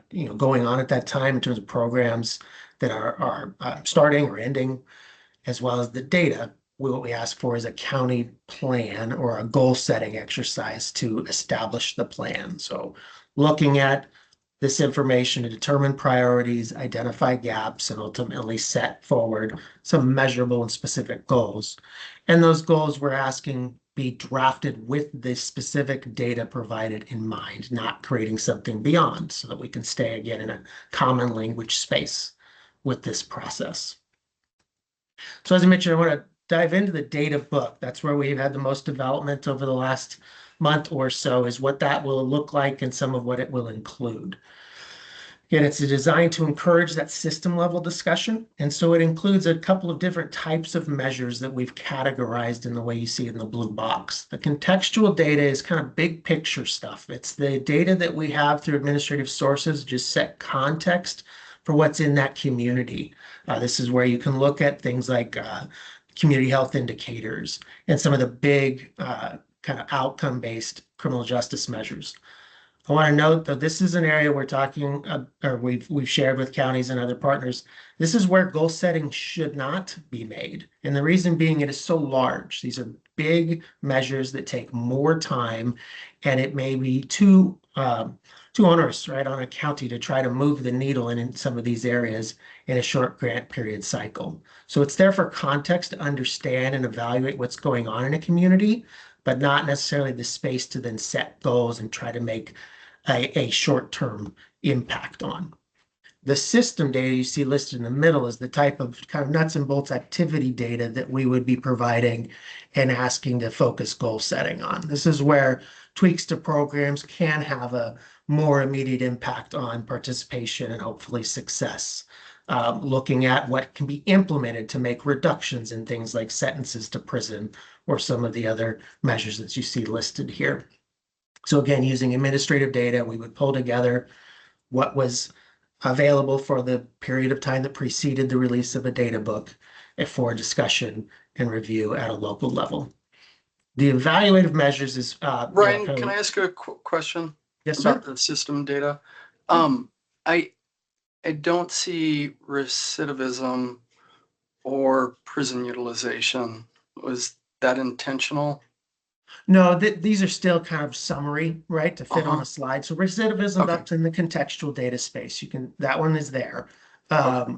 Speaker 9: at that time in terms of programs that are starting or ending, as well as the data. What we ask for is a county plan or a goal setting exercise to establish the plan. So looking at this information to determine priorities, identify gaps, and ultimately set forward some measurable and specific goals. And those goals we're asking be drafted with the specific data provided in mind, not creating something beyond, so that we can stay again in a common language space with this process. So as I mentioned, I want to dive into the data book. That's where we've had the most development over the last month or so, is what that will look like and some of what it will include. Again, it's designed to encourage that system level discussion. And so it includes a couple of different types of measures that we've categorized in the way you see in the blue box. The contextual data is kind of big picture stuff. It's the data that we have through administrative sources, just set context for what's in that community. This is where you can look at things like community health indicators and some of the big kind of outcome-based criminal justice measures. I want to note that this is an area we're talking, or we've shared with counties and other partners. This is where goal setting should not be made. And the reason being, it is so large. These are big measures that take more time, and it may be too onerous, right, on a county to try to move the needle in some of these areas in a short grant period cycle. So it's there for context to understand and evaluate what's going on in a community, but not necessarily the space to then set goals and try to make a short-term impact on. The system data you see listed in the middle is the type of kind of nuts and bolts activity data that we would be providing and asking to focus goal setting on. This is where tweaks to programs can have a more immediate impact on participation and hopefully success. Looking at what can be implemented to make reductions in things like sentences to prison or some of the other measures that you see listed here. So again, using administrative data, we would pull together what was available for the period of time that preceded the release of a data book for discussion and review at a local level. The evaluative measures is
Speaker 1: Ryan, can I ask a question?
Speaker 9: Yes, sir.
Speaker 1: About the system data? I don't see recidivism or prison utilization. Was that intentional?
Speaker 9: No, these are still kind of summary, right, to fit on
Speaker 1: Uh-huh.
Speaker 9: a slide. So recidivism,
Speaker 1: Okay.
Speaker 9: that's in the contextual data space. You can, that one is there.
Speaker 1: Oh,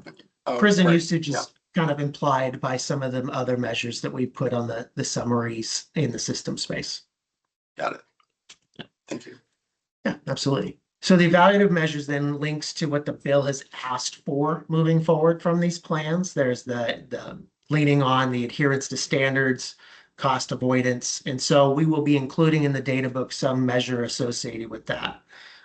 Speaker 9: Prison
Speaker 1: right.
Speaker 9: usage
Speaker 1: Yeah.
Speaker 9: is kind of implied by some of the other measures that we put on the summaries in the system space.
Speaker 1: Got it. Thank you.
Speaker 9: Yeah, absolutely. So the evaluative measures then links to what the bill has asked for moving forward from these plans. There's the leaning on the adherence to standards, cost avoidance. And so we will be including in the data book some measure associated with that.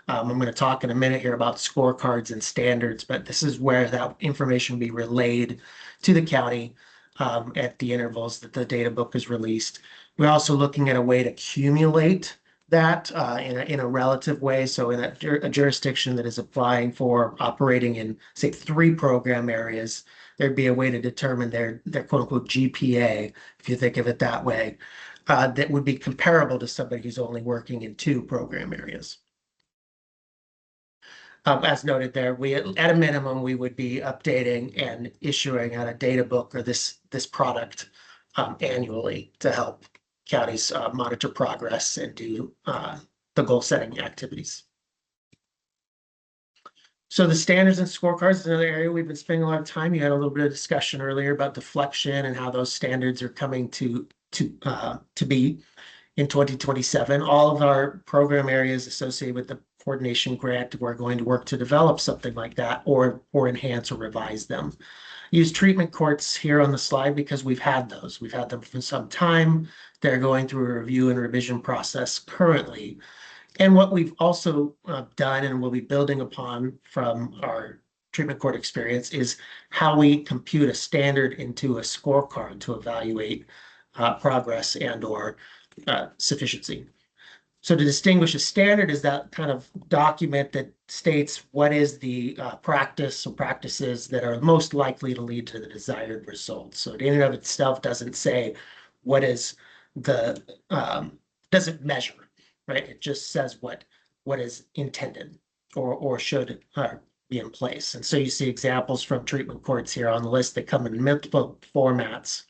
Speaker 9: I'm going to talk in a minute here about scorecards and standards, but this is where that information will be relayed to the county at the intervals that the data book is released. We're also looking at a way to accumulate that in a relative way. So in a jurisdiction that is applying for operating in, say, 3 program areas, there'd be a way to determine their quote unquote GPA, if you think of it that way, that would be comparable to somebody who's only working in 2 program areas. As noted there, we at a minimum, we would be updating and issuing out a data book or this product annually to help counties monitor progress and do the goal setting activities. So the standards and scorecards is another area we've been spending a lot of time. You had a little bit of discussion earlier about deflection and how those standards are coming to be in 2027. All of our program areas associated with the coordination grant, we're going to work to develop something like that or enhance or revise them. Use treatment courts here on the slide because we've had those. We've had them for some time. They're going through a review and revision process currently. And what we've also done and will be building upon from our treatment court experience is how we compute a standard into a scorecard to evaluate progress and or sufficiency. So to distinguish a standard is that kind of document that states what is the practice or practices that are most likely to lead to the desired results. So it in and of itself doesn't say what is the, doesn't measure, right? It just says what is intended or should be in place. And so you see examples from treatment courts here on the list that come in multiple formats.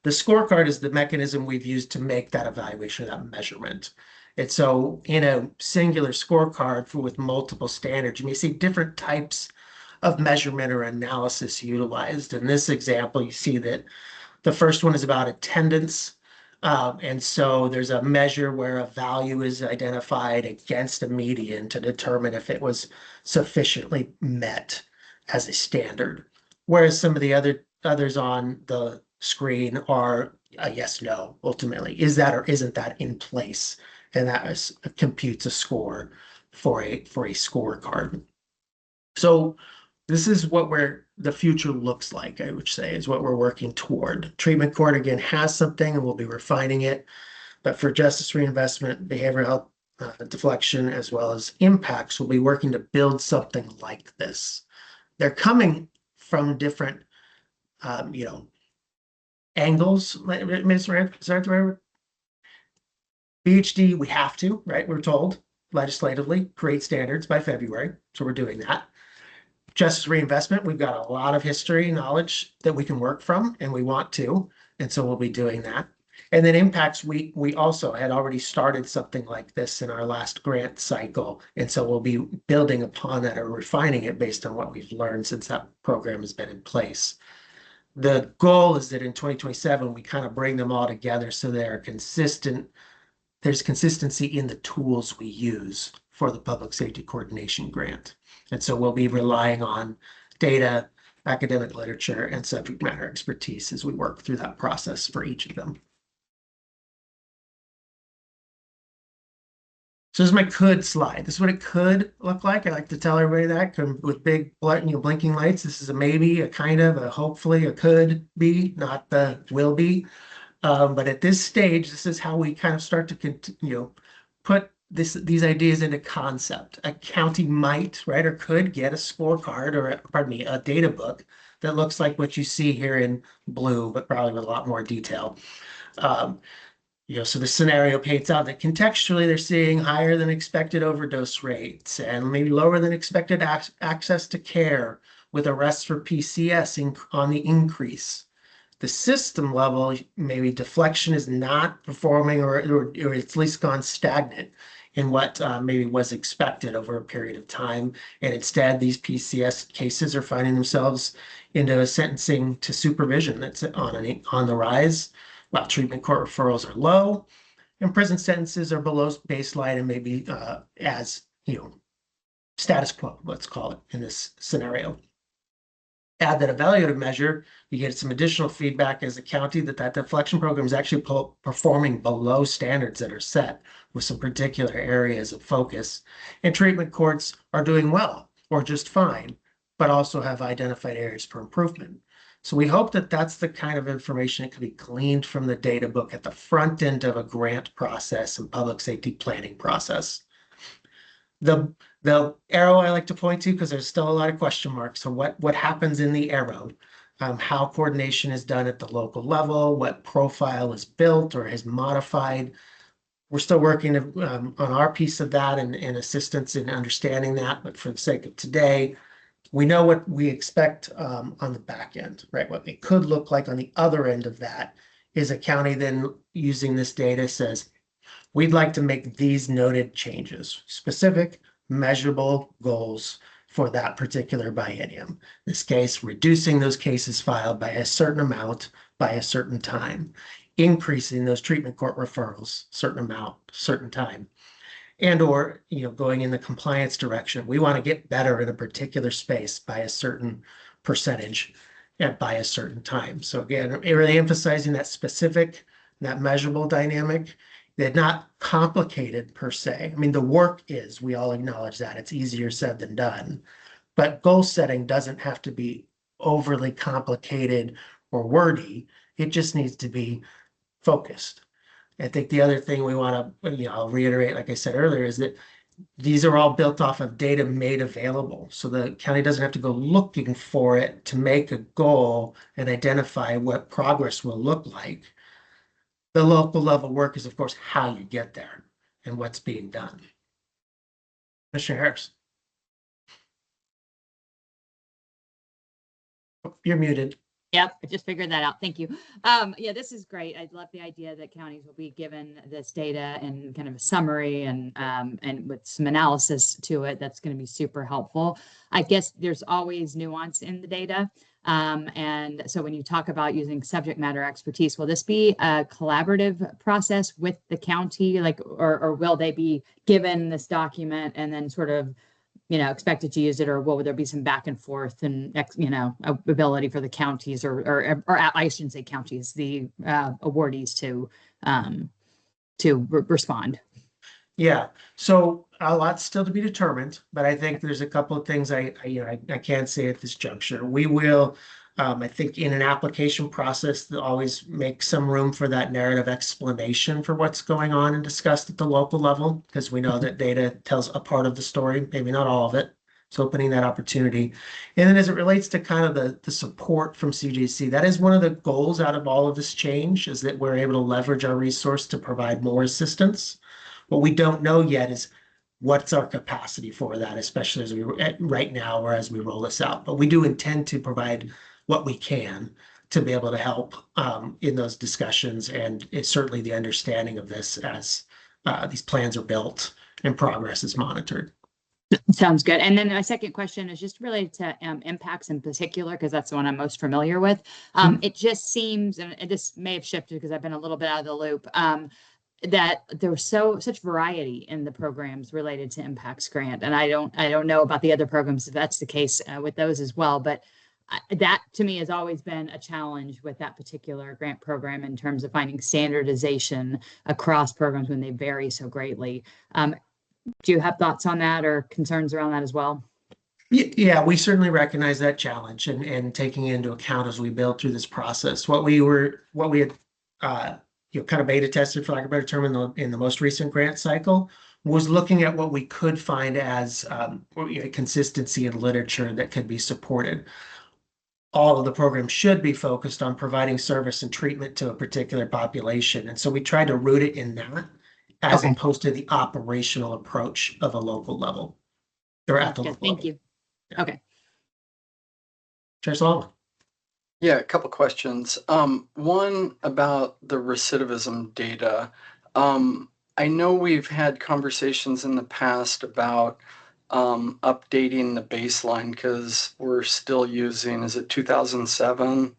Speaker 9: The scorecard is the mechanism we've used to make that evaluation, that measurement. And so in a singular scorecard with multiple standards, you may see different types of measurement or analysis utilized. In this example, you see that the first one is about attendance. And so there's a measure where a value is identified against a median to determine if it was sufficiently met as a standard. Whereas some of the others on the screen are a yes, no, ultimately. Is that or isn't that in place? And that computes a score for a scorecard. So this is what the future looks like, I would say, is what we're working toward. Treatment court, again, has something and we'll be refining it. But for justice reinvestment, behavioral health deflection, as well as impacts, we'll be working to build something like this. They're coming from different, angles. BHD, we have to, right? We're told legislatively create standards by February. So we're doing that. Justice reinvestment, we've got a lot of history, knowledge that we can work from, and we want to. And so we'll be doing that. And then impacts, we also had already started something like this in our last grant cycle. And so we'll be building upon that or refining it based on what we've learned since that program has been in place. The goal is that in 2027, we kind of bring them all together so they're consistent. There's consistency in the tools we use for the Public Safety Coordination Grant. And so we'll be relying on data, academic literature, and subject matter expertise as we work through that process for each of them. So this is my could slide. This is what it could look like. I like to tell everybody that with big blinking lights. This is a maybe, a kind of, a hopefully, a could be, not the will be. But at this stage, this is how we kind of start to put these ideas into concept. A county might, right, or could get a scorecard or, pardon me, a data book that looks like what you see here in blue, but probably with a lot more detail. So the scenario paints out that contextually they're seeing higher than expected overdose rates and maybe lower than expected access to care, with arrests for PCS on the increase. The system level, maybe deflection is not performing or it's at least gone stagnant in what maybe was expected over a period of time. And instead, these PCS cases are finding themselves into a sentencing to supervision that's on the rise, while treatment court referrals are low and prison sentences are below baseline and maybe status quo, let's call it, in this scenario. Add that evaluative measure, you get some additional feedback as a county that deflection program is actually performing below standards that are set with some particular areas of focus. And treatment courts are doing well or just fine, but also have identified areas for improvement. So we hope that that's the kind of information that can be gleaned from the data book at the front end of a grant process and public safety planning process. The arrow I like to point to, because there's still a lot of question marks. So what happens in the arrow? How coordination is done at the local level, what profile is built or is modified. We're still working on our piece of that and assistance in understanding that, but for the sake of today, we know what we expect on the back end, right? What it could look like on the other end of that is a county then using this data says, we'd like to make these noted changes, specific, measurable goals for that particular biennium. In this case, reducing those cases filed by a certain amount by a certain time, increasing those treatment court referrals, certain amount, certain time. And or going in the compliance direction. We want to get better in a particular space by a certain percentage and by a certain time. So again, really emphasizing that specific, that measurable dynamic. They're not complicated per se. I mean, the work is, we all acknowledge that. It's easier said than done. But goal setting doesn't have to be overly complicated or wordy. It just needs to be focused. I think the other thing we want to, I'll reiterate, like I said earlier, is that these are all built off of data made available. So the county doesn't have to go looking for it to make a goal and identify what progress will look like. The local level work is, of course, how you get there and what's being done. Commissioner Harris. Oh, you're muted.
Speaker 10: Yep, I just figured that out. Thank you. Yeah, this is great. I love the idea that counties will be given this data and kind of a summary and with some analysis to it. That's going to be super helpful. I guess there's always nuance in the data. And so when you talk about using subject matter expertise, will this be a collaborative process with the county, or will they be given this document and then sort of expected to use it, or will there be some back and forth and, ability for the counties or I shouldn't say counties, the awardees to respond?
Speaker 9: Yeah, so a lot still to be determined, but I think there's a couple of things I can't say at this juncture. We will, I think in an application process, they'll always make some room for that narrative explanation for what's going on and discussed at the local level, because we know that data tells a part of the story, maybe not all of it. So opening that opportunity. And then as it relates to kind of the support from CJC, that is one of the goals out of all of this change, is that we're able to leverage our resource to provide more assistance. What we don't know yet is what's our capacity for that, especially as right now or as we roll this out. But we do intend to provide what we can to be able to help in those discussions, and it's certainly the understanding of this as these plans are built and progress is monitored.
Speaker 10: Sounds good. And then my second question is just related to impacts in particular, because that's the one I'm most familiar with. It just seems, and this may have shifted because I've been a little bit out of the loop, that there was such variety in the programs related to Impacts Grant. And I don't know about the other programs if that's the case with those as well, but that to me has always been a challenge with that particular grant program in terms of finding standardization across programs when they vary so greatly. Do you have thoughts on that or concerns around that as well?
Speaker 9: Yeah, we certainly recognize that challenge and taking into account as we build through this process. What we had kind of beta tested, for lack of a better term, in the most recent grant cycle was looking at what we could find as consistency in literature that could be supported. All of the programs should be focused on providing service and treatment to a particular population. And so we tried to root it in that as opposed to the operational approach of a local level. Or at the local
Speaker 10: Thank
Speaker 9: level.
Speaker 10: you. Okay.
Speaker 9: Chair Solomon.
Speaker 1: Yeah, a couple questions. One about the recidivism data. I know we've had conversations in the past about updating the baseline because we're still using, is it 2007,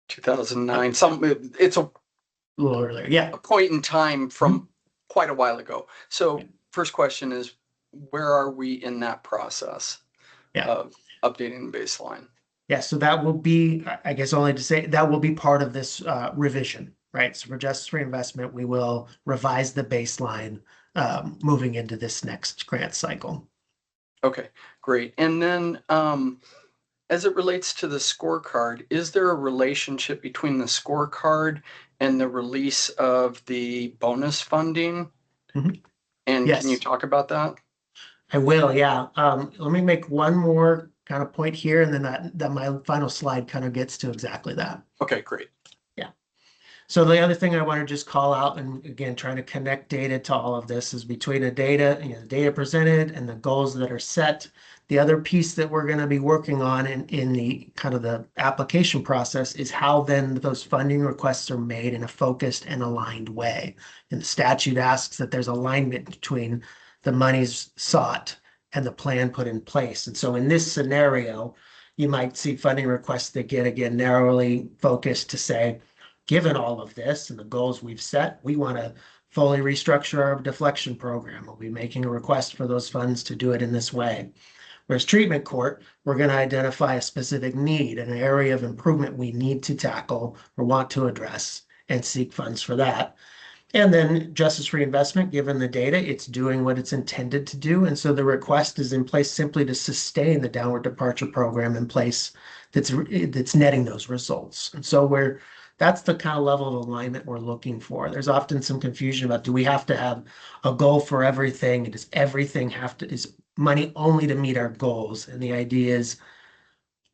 Speaker 1: 2009? It's a
Speaker 9: little earlier. Yeah.
Speaker 1: A point in time from quite a while ago. So first question is, where are we in that process of updating the baseline?
Speaker 9: Yeah, so that will be, I guess only to say, that will be part of this revision, right? So for Justice Reinvestment, we will revise the baseline moving into this next grant cycle.
Speaker 1: Okay, great. And then as it relates to the scorecard, is there a relationship between the scorecard and the release of the bonus funding?
Speaker 9: Mhm.
Speaker 1: And
Speaker 9: Yes.
Speaker 1: can you talk about that?
Speaker 9: I will, yeah. Let me make one more kind of point here, and then that my final slide kind of gets to exactly that.
Speaker 1: Okay, great.
Speaker 9: Yeah. So the other thing I want to just call out, and again, trying to connect data to all of this, is between the data presented and the goals that are set. The other piece that we're going to be working on in the kind of the application process is how then those funding requests are made in a focused and aligned way. And the statute asks that there's alignment between the monies sought and the plan put in place. And so in this scenario, you might see funding requests that get, again, narrowly focused to say, given all of this and the goals we've set, we want to fully restructure our deflection program. We'll be making a request for those funds to do it in this way. Whereas treatment court, we're going to identify a specific need, an area of improvement we need to tackle or want to address and seek funds for that. And then Justice Reinvestment, given the data, it's doing what it's intended to do. And so the request is in place simply to sustain the downward departure program in place that's netting those results. And so that's the kind of level of alignment we're looking for. There's often some confusion about, do we have to have a goal for everything? And does everything is money only to meet our goals? And the idea is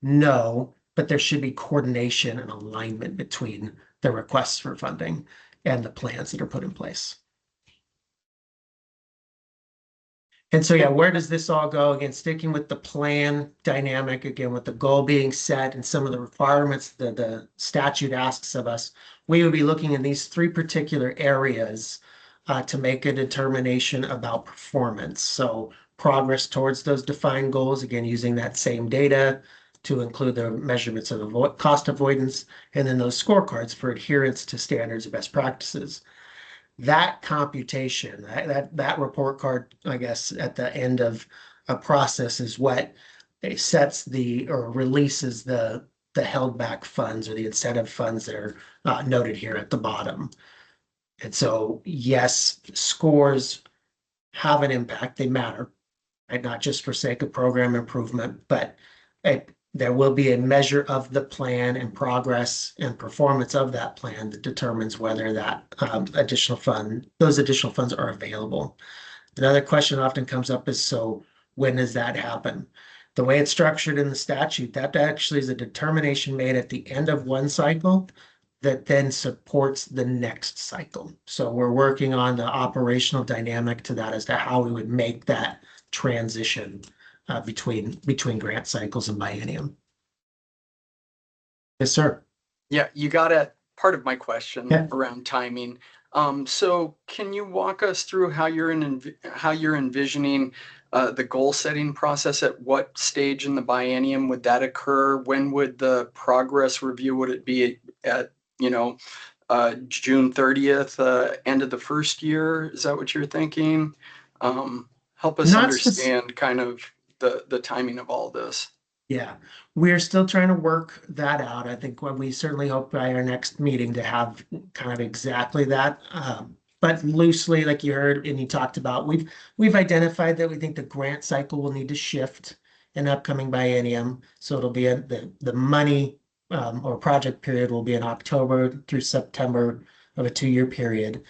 Speaker 9: no, but there should be coordination and alignment between the requests for funding and the plans that are put in place. And so, yeah, where does this all go? Again, sticking with the plan dynamic, again, with the goal being set and some of the requirements that the statute asks of us, we would be looking in these three particular areas to make a determination about performance. So progress towards those defined goals, again, using that same data to include the measurements of cost avoidance, and then those scorecards for adherence to standards and best practices. That computation, that report card, I guess, at the end of a process is what sets or releases the held back funds or the incentive funds that are noted here at the bottom. And so, yes, scores have an impact. They matter, and not just for sake of program improvement, but there will be a measure of the plan and progress and performance of that plan that determines whether that those additional funds are available. Another question often comes up is, so when does that happen? The way it's structured in the statute, that actually is a determination made at the end of one cycle that then supports the next cycle. So we're working on the operational dynamic to that as to how we would make that transition between grant cycles and biennium. Yes, sir.
Speaker 1: Yeah, you got at part of my question around timing. So can you walk us through how you're envisioning the goal setting process? At what stage in the biennium would that occur? When would the progress review, would it be at June 30th, end of the first year. Is that what you're thinking? Help us
Speaker 9: Not
Speaker 1: understand kind of the timing of all this.
Speaker 9: Yeah, we're still trying to work that out. I think what we certainly hope by our next meeting to have kind of exactly that. But loosely, like you heard and you talked about, we've identified that we think the grant cycle will need to shift in upcoming biennium. So it'll be the money or project period will be in October through September of a 2-year period,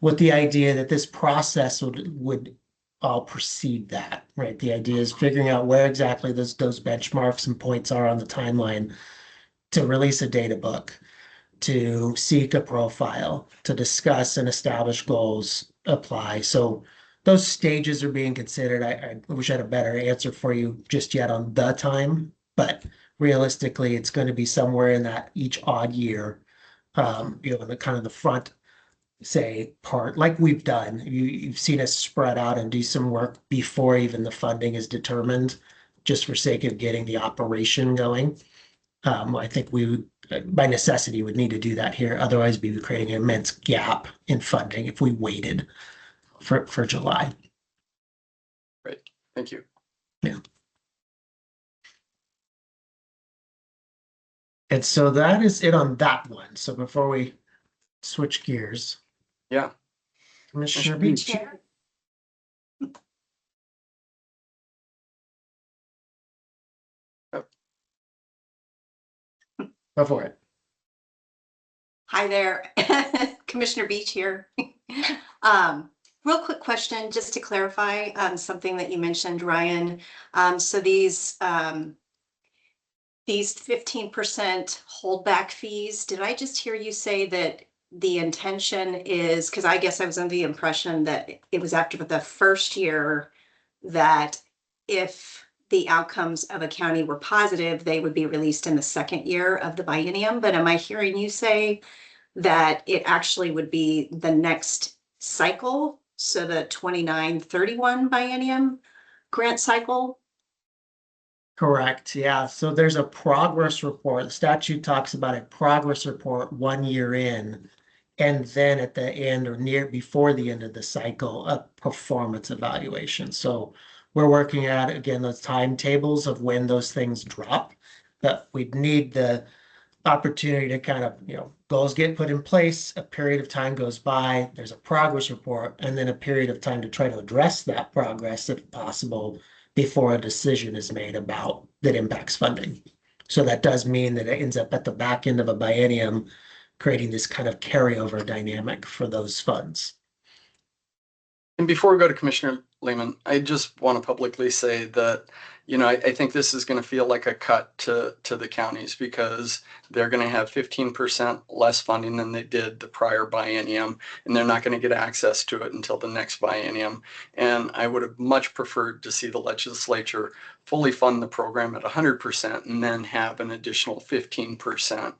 Speaker 9: with the idea that this process would all precede that, right? The idea is figuring out where exactly those benchmarks and points are on the timeline to release a data book, to seek a profile, to discuss and establish goals, apply. So those stages are being considered. I wish I had a better answer for you just yet on the time, but realistically, it's going to be somewhere in that each odd year, in the kind of the front say part like we've done. You've seen us spread out and do some work before even the funding is determined, just for sake of getting the operation going. I think we would, by necessity, would need to do that here. Otherwise, we would be creating an immense gap in funding if we waited for July.
Speaker 1: Great, thank you.
Speaker 9: Yeah. And so that is it on that one. So before we switch gears.
Speaker 1: Yeah.
Speaker 9: Commissioner Beach. Go for it.
Speaker 6: Hi there, Commissioner Beach here. Real quick question, just to clarify something that you mentioned, Ryan. So these 15% holdback fees, did I just hear you say that the intention is, because I guess I was under the impression that it was after the first year that if the outcomes of a county were positive, they would be released in the second year of the biennium. But am I hearing you say that it actually would be the next cycle? So the 29-31 biennium grant cycle?
Speaker 9: Correct. Yeah. So there's a progress report. The statute talks about a progress report 1 year in, and then at the end or before the end of the cycle, a performance evaluation. So we're working at, again, those timetables of when those things drop, but we'd need the opportunity to kind of, goals get put in place, a period of time goes by, there's a progress report, and then a period of time to try to address that progress if possible before a decision is made about that impacts funding. So that does mean that it ends up at the back end of a biennium, creating this kind of carryover dynamic for those funds.
Speaker 1: And before we go to Commissioner Lehman, I just want to publicly say that, I think this is going to feel like a cut to the counties because they're going to have 15% less funding than they did the prior biennium, and they're not going to get access to it until the next biennium. And I would have much preferred to see the legislature fully fund the program at 100% and then have an additional 15%.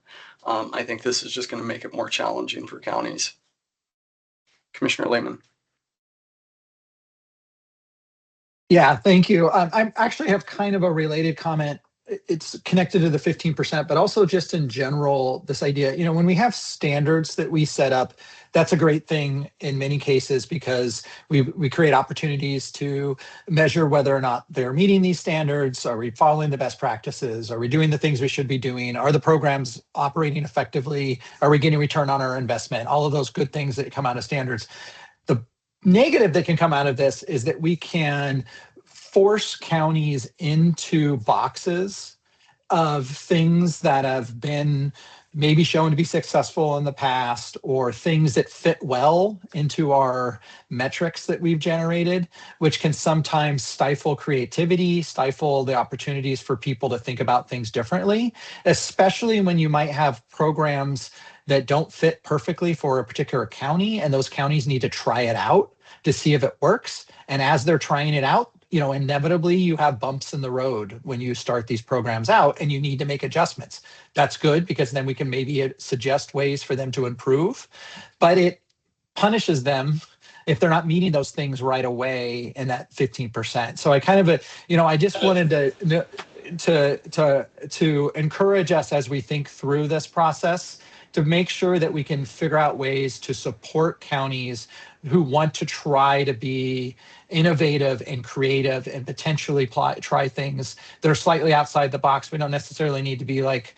Speaker 1: I think this is just going to make it more challenging for counties. Commissioner Lehman.
Speaker 7: Yeah, thank you. I actually have kind of a related comment. It's connected to the 15%, but also just in general, this idea, when we have standards that we set up, that's a great thing in many cases because we create opportunities to measure whether or not they're meeting these standards. Are we following the best practices? Are we doing the things we should be doing? Are the programs operating effectively? Are we getting return on our investment? All of those good things that come out of standards. The negative that can come out of this is that we can force counties into boxes of things that have been maybe shown to be successful in the past or things that fit well into our metrics that we've generated, which can sometimes stifle creativity, stifle the opportunities for people to think about things differently, especially when you might have programs that don't fit perfectly for a particular county, and those counties need to try it out to see if it works. And as they're trying it out, inevitably you have bumps in the road when you start these programs out and you need to make adjustments. That's good because then we can maybe suggest ways for them to improve, but it punishes them if they're not meeting those things right away in that 15%. So I kind of, I just wanted to encourage us as we think through this process to make sure that we can figure out ways to support counties who want to try to be innovative and creative and potentially try things that are slightly outside the box. We don't necessarily need to be like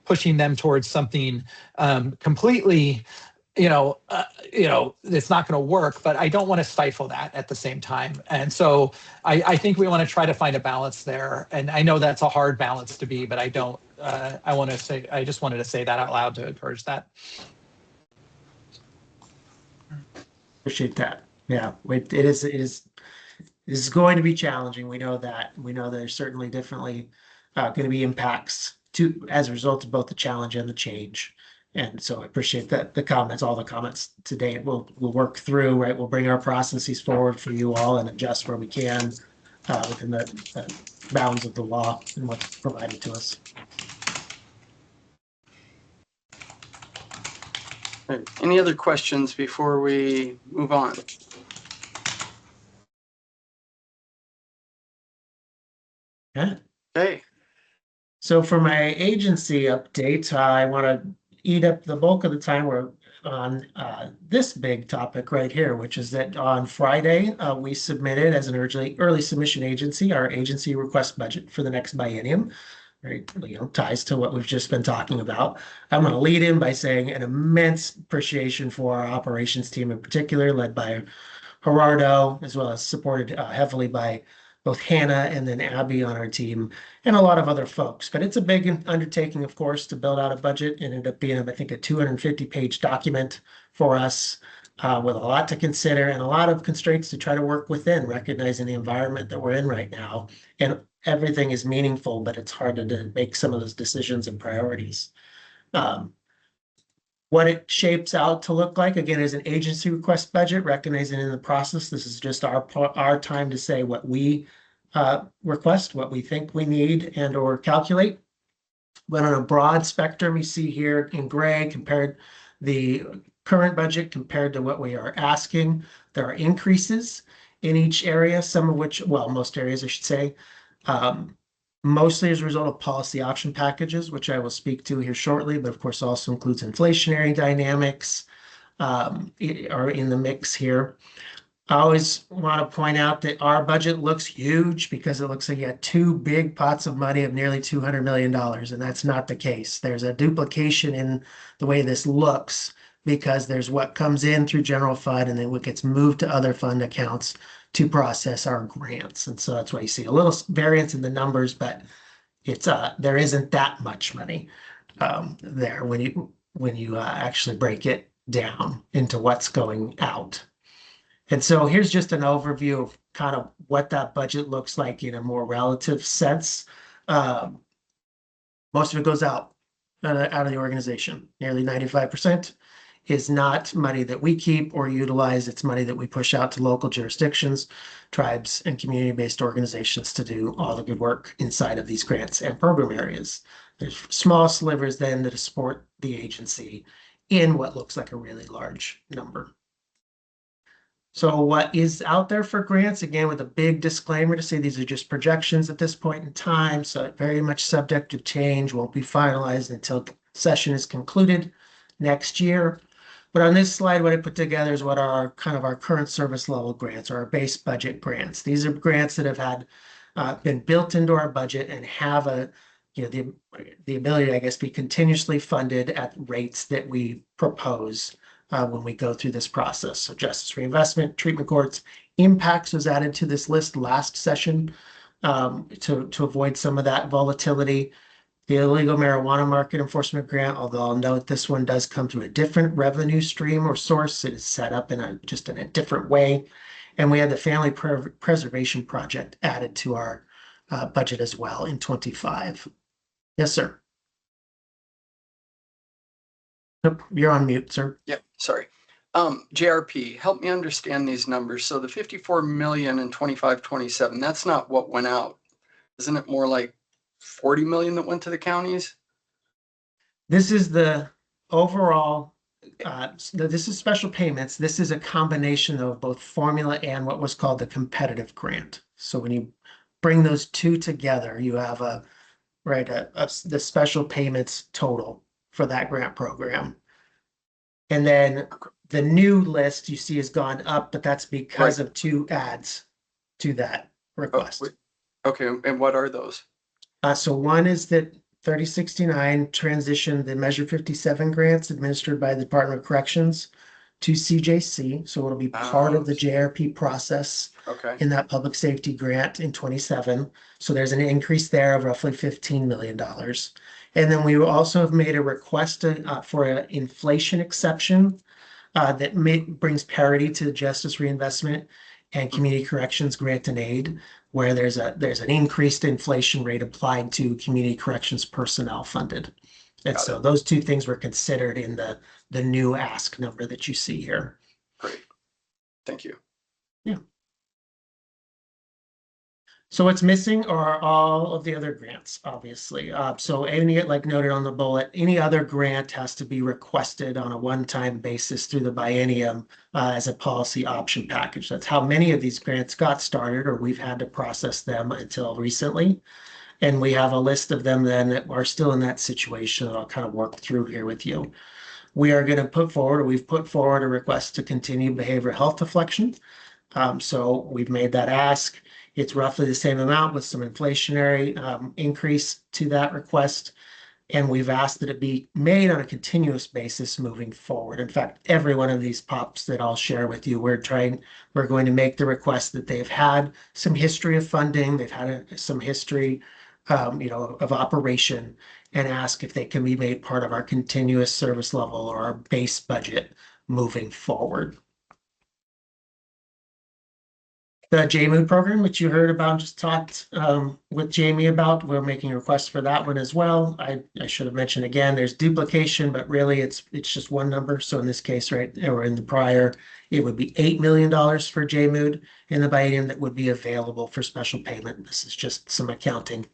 Speaker 7: pushing them towards something completely, it's not going to work, but I don't want to stifle that at the same time. And so I think we want to try to find a balance there. And I know that's a hard balance to be, but I don't, I just wanted to say that out loud to encourage that.
Speaker 9: Appreciate that. Yeah, it is going to be challenging. We know that. We know there's certainly definitely going to be impacts as a result of both the challenge and the change. And so I appreciate that all the comments today. We'll work through, right? We'll bring our processes forward for you all and adjust where we can within the bounds of the law and what's provided to us.
Speaker 1: Any other questions before we move on?
Speaker 9: Yeah.
Speaker 1: Okay.
Speaker 9: So for my agency update, I want to eat up the bulk of the time we're on this big topic right here, which is that on Friday, we submitted as an early submission agency, our agency request budget for the next biennium. Right, ties to what we've just been talking about. I'm going to lead in by saying an immense appreciation for our operations team in particular, led by Gerardo, as well as supported heavily by both Hannah and then Abby on our team, and a lot of other folks. But it's a big undertaking, of course, to build out a budget. It ended up being, I think, a 250-page document for us with a lot to consider and a lot of constraints to try to work within, recognizing the environment that we're in right now. And everything is meaningful, but it's hard to make some of those decisions and priorities. What it shapes out to look like, again, is an agency request budget, recognizing in the process, this is just our time to say what we request, what we think we need and or calculate. But on a broad spectrum, you see here in gray, compared the current budget compared to what we are asking, there are increases in each area, some of which, well, most areas, I should say, mostly as a result of policy option packages, which I will speak to here shortly, but of course also includes inflationary dynamics are in the mix here. I always want to point out that our budget looks huge because it looks like you had two big pots of money of nearly $200 million, and that's not the case. There's a duplication in the way this looks because there's what comes in through general fund and then what gets moved to other fund accounts to process our grants. And so that's why you see a little variance in the numbers, but it's there isn't that much money there when you actually break it down into what's going out. And so here's just an overview of kind of what that budget looks like in a more relative sense. Most of it goes out of the organization. Nearly 95% is not money that we keep or utilize. It's money that we push out to local jurisdictions, tribes, and community-based organizations to do all the good work inside of these grants and program areas. There's small slivers then to support the agency in what looks like a really large number. So what is out there for grants, again, with a big disclaimer to say these are just projections at this point in time, so very much subject to change, won't be finalized until the session is concluded next year. But on this slide, what I put together is what are our current service level grants or our base budget grants. These are grants that have had been built into our budget and have the ability to, I guess, be continuously funded at rates that we propose when we go through this process. So justice reinvestment, treatment courts, impacts was added to this list last session to avoid some of that volatility. The illegal marijuana market enforcement grant, although I'll note this one does come through a different revenue stream or source. It is set up in a different way. And we had the family preservation project added to our budget as well in 25. Yes, sir. Nope, you're on mute, sir.
Speaker 1: Yep, sorry. JRP, help me understand these numbers. So the 54 million in 25-27, that's not what went out. Isn't it more like 40 million that went to the counties?
Speaker 9: This is the overall, this is special payments. This is a combination of both formula and what was called the competitive grant. So when you bring those two together, you have the special payments total for that grant program. And then the new list you see has gone up, but that's because of 2 adds to that request.
Speaker 1: Okay, and what are those?
Speaker 9: So one is that 3069 transitioned the Measure 57 grants administered by the Department of Corrections to CJC. So it'll be part of the JRP process
Speaker 1: Okay,
Speaker 9: in that public safety grant in 27. So there's an increase there of roughly $15 million. And then we also have made a request for an inflation exception that brings parity to justice reinvestment and community corrections grant and aid, where there's an increased inflation rate applied to community corrections personnel funded. And
Speaker 1: Got
Speaker 9: so
Speaker 1: it.
Speaker 9: those 2 things were considered in the new ask number that you see here.
Speaker 1: great. Thank you.
Speaker 9: So what's missing are all of the other grants, obviously. So any, like noted on the bullet, any other grant has to be requested on a one-time basis through the biennium as a policy option package. That's how many of these grants got started, or we've had to process them until recently. And we have a list of them then that are still in that situation that I'll kind of work through here with you. We are going to put forward, or we've put forward a request to continue behavioral health deflection. So we've made that ask. It's roughly the same amount with some inflationary increase to that request. And we've asked that it be made on a continuous basis moving forward. In fact, every one of these POPs that I'll share with you, we're going to make the request that they've had some history of funding, they've had some history of operation, and ask if they can be made part of our continuous service level or our base budget moving forward. The JMOOD program, which you heard about, just talked with Jamie about, we're making requests for that one as well. I should have mentioned again, there's duplication, but really it's just one number. So in this case, right, or in the prior, it would be $8 million for JMOOD in the biennium that would be available for special payment. This is just some accounting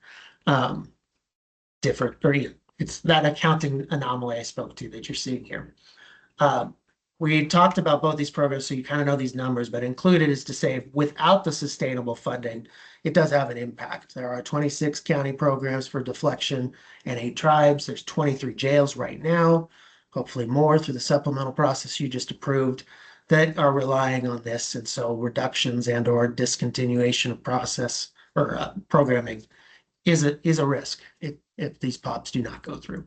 Speaker 9: different, or it's that accounting anomaly I spoke to that you're seeing here. We talked about both these programs, so you kind of know these numbers, but included is to say without the sustainable funding, it does have an impact. There are 26 county programs for deflection and 8 tribes. There's 23 jails right now, hopefully more through the supplemental process you just approved, that are relying on this. And so reductions and or discontinuation of process or programming is a risk if these POPs do not go through.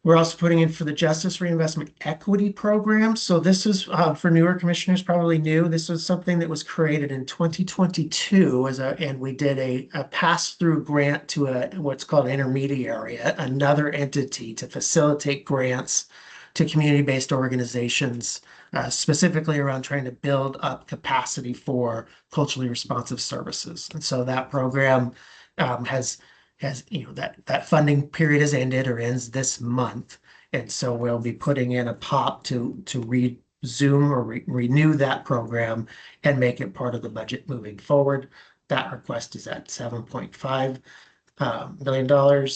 Speaker 9: We're also putting in for the Justice Reinvestment Equity Program. So this is for newer commissioners, probably new. This was something that was created in 2022 and we did a pass-through grant to what's called an intermediary, another entity to facilitate grants to community-based organizations, specifically around trying to build up capacity for culturally responsive services. And so that program has that funding period has ended or ends this month. And so we'll be putting in a POP to resume or renew that program and make it part of the budget moving forward. That request is at $7.5 million.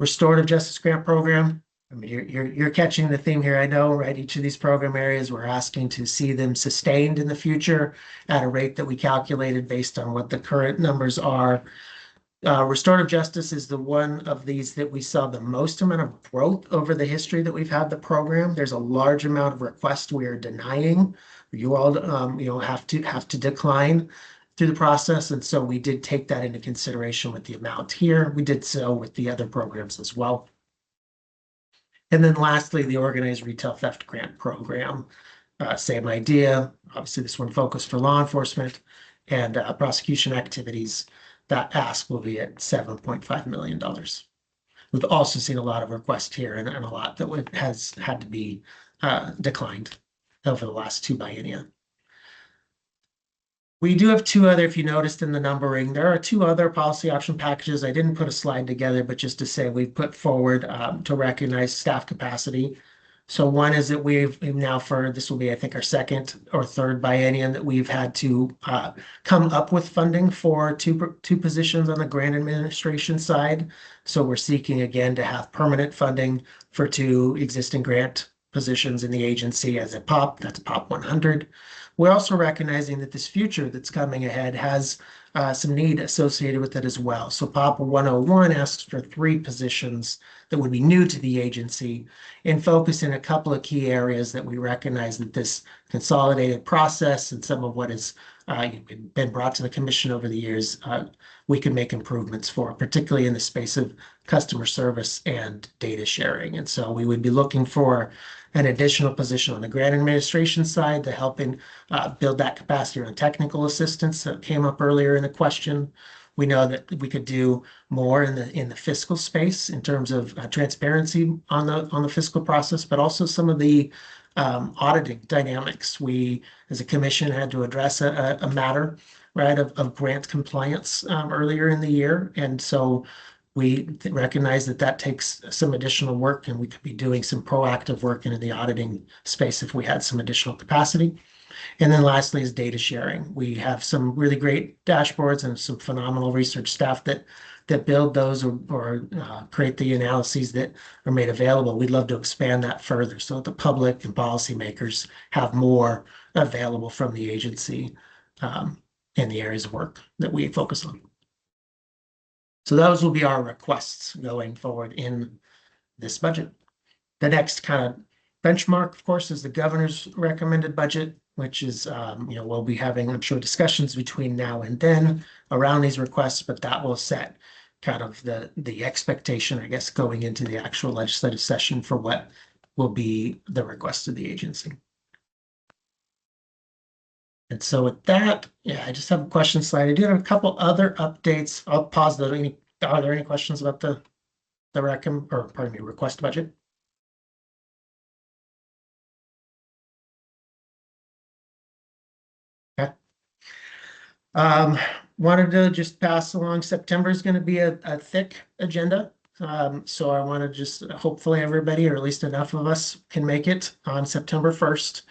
Speaker 9: Restorative Justice Grant Program. I mean, you're catching the theme here. I know, right? Each of these program areas, we're asking to see them sustained in the future at a rate that we calculated based on what the current numbers are. Restorative justice is the one of these that we saw the most amount of growth over the history that we've had the program. There's a large amount of requests we are denying. You all, have to decline through the process, and so we did take that into consideration with the amount here. We did so with the other programs as well. And then lastly, the Organized Retail Theft Grant Program. Same idea. Obviously, this one focused for law enforcement and prosecution activities. That ask will be at $7.5 million. We've also seen a lot of requests here and a lot that has had to be declined over the last 2 biennia. We do have 2 other, if you noticed in the numbering, there are 2 other policy option packages. I didn't put a slide together, but just to say we've put forward to recognize staff capacity. So one is that we've now this will be, I think, our 2nd or 3rd biennium that we've had to come up with funding for two positions on the grant administration side. So we're seeking again to have permanent funding for 2 existing grant positions in the agency as a POP. That's POP 100. we're also recognizing that this future that's coming ahead has some need associated with it as well. So PAPA 101 asks for 3 positions that would be new to the agency and focus in a couple of key areas that we recognize that this consolidated process and some of what has been brought to the commission over the years, we can make improvements for, particularly in the space of customer service and data sharing. And so we would be looking for an additional position on the grant administration side to help in build that capacity on technical assistance that came up earlier in the question. We know that we could do more in the fiscal space in terms of transparency on the fiscal process, but also some of the auditing dynamics. We, as a commission, had to address a matter, right, of grant compliance earlier in the year, and so we recognize that that takes some additional work, and we could be doing some proactive work in the auditing space if we had some additional capacity. And then lastly is data sharing. We have some really great dashboards and some phenomenal research staff that build those or create the analyses that are made available. We'd love to expand that further so that the public and policymakers have more available from the agency in the areas of work that we focus on. So those will be our requests going forward in this budget. The next kind of benchmark, of course, is the governor's recommended budget, which is, we'll be having, I'm sure, discussions between now and then around these requests, but that will set kind of the expectation, I guess, going into the actual legislative session for what will be the request of the agency. And so with that, yeah, I just have a question slide. I do have a couple other updates. I'll pause there. Are there any questions about the request budget? Okay. Wanted to just pass along, September is going to be a thick agenda. So I want to just, hopefully everybody, or at least enough of us, can make it on September 1st.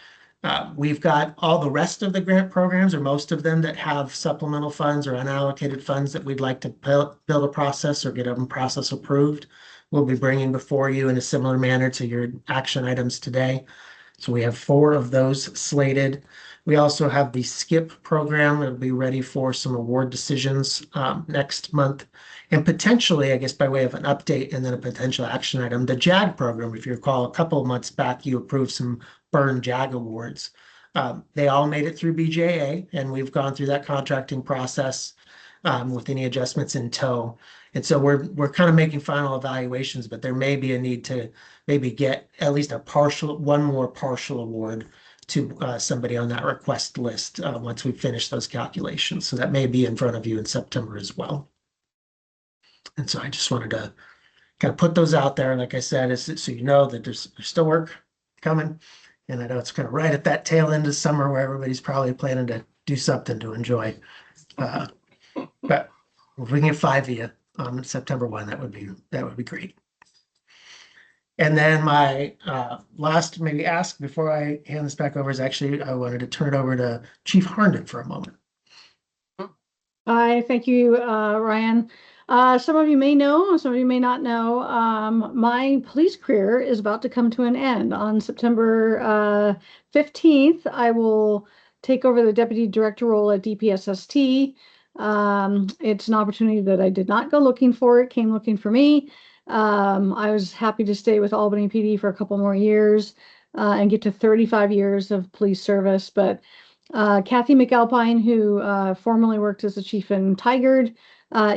Speaker 9: We've got all the rest of the grant programs, or most of them, that have supplemental funds or unallocated funds that we'd like to build a process or get a process approved. We'll be bringing before you in a similar manner to your action items today. So we have 4 of those slated. We also have the SKIP program that'll be ready for some award decisions next month. And potentially, I guess by way of an update and then a potential action item, the JAG program, if you recall, a couple of months back, you approved some Burn JAG awards. They all made it through BJA, and we've gone through that contracting process with any adjustments in tow. And so we're kind of making final evaluations, but there may be a need to maybe get at least one more partial award to somebody on that request list once we finish those calculations. So that may be in front of you in September as well. And so I just wanted to kind of put those out there. Like I said, so you know that there's still work coming. And I know it's kind of right at that tail end of summer where everybody's probably planning to do something to enjoy. But if we can get 5 of you on September 1, that would be great. And then my last maybe ask before I hand this back over is actually I wanted to turn it over to Chief Harnden for a moment.
Speaker 4: Hi, thank you, Ryan. Some of you may know, some of you may not know, my police career is about to come to an end. On September 15th, I will take over the Deputy Director role at DPSST. It's an opportunity that I did not go looking for. It came looking for me. I was happy to stay with Albany PD for a couple more years and get to 35 years of police service. But Kathy McAlpine, who formerly worked as the chief in Tigard,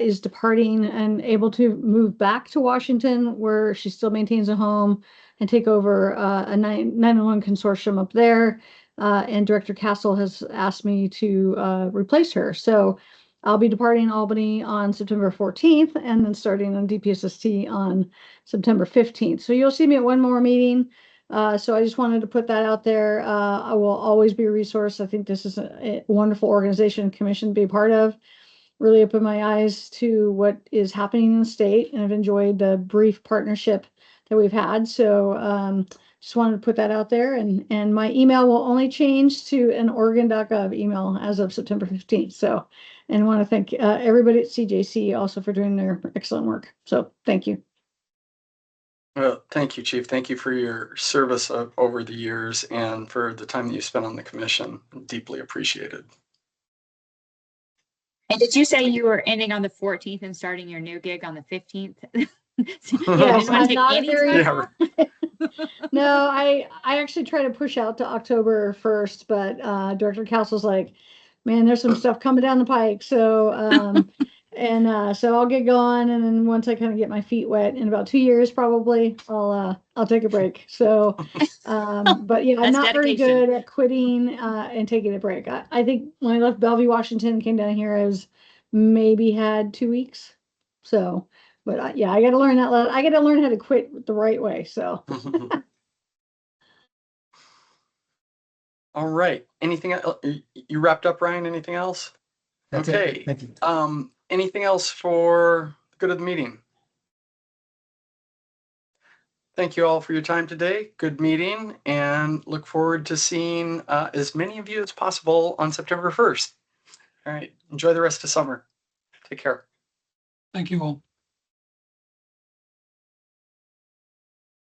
Speaker 4: is departing and able to move back to Washington, where she still maintains a home, and take over a 911 consortium up there. And Director Castle has asked me to replace her. So I'll be departing Albany on September 14th and then starting on DPSST on September 15th. So you'll see me at one more meeting. So I just wanted to put that out there. I will always be a resource. I think this is a wonderful organization and commission to be a part of. Really opened my eyes to what is happening in the state, and I've enjoyed the brief partnership that we've had. So just wanted to put that out there. And my email will only change to an Oregon.gov email as of September 15th. So, and I want to thank everybody at CJC also for doing their excellent work. So thank you.
Speaker 1: Well, thank you, Chief. Thank you for your service over the years and for the time that you spent on the commission. Deeply appreciated.
Speaker 10: And did you say you were ending on the 14th and starting your new gig on the 15th?
Speaker 4: Yes, I'm not very-
Speaker 1: Yeah,
Speaker 4: No, I actually try to push out to October 1st, but Director Castle's like, man, there's some stuff coming down the pike. So so I'll get going, and then once I kind of get my feet wet in about 2 years, probably I'll take a break. So but yeah, I'm
Speaker 10: That's
Speaker 4: not very
Speaker 10: dedication.
Speaker 4: good at quitting and taking a break. I think when I left Bellevue, Washington, and came down here, I was maybe had 2 weeks. So but yeah, I got to learn that. I got to learn how to quit the right way. So.
Speaker 1: All right. Anything else? You wrapped up, Ryan? Anything else?
Speaker 9: That's it.
Speaker 1: Okay.
Speaker 9: Thank you.
Speaker 1: Anything else for the good of the meeting? Thank you all for your time today. Good meeting, and look forward to seeing as many of you as possible on September 1st. All right. Enjoy the rest of summer. Take care.
Speaker 3: Thank you all.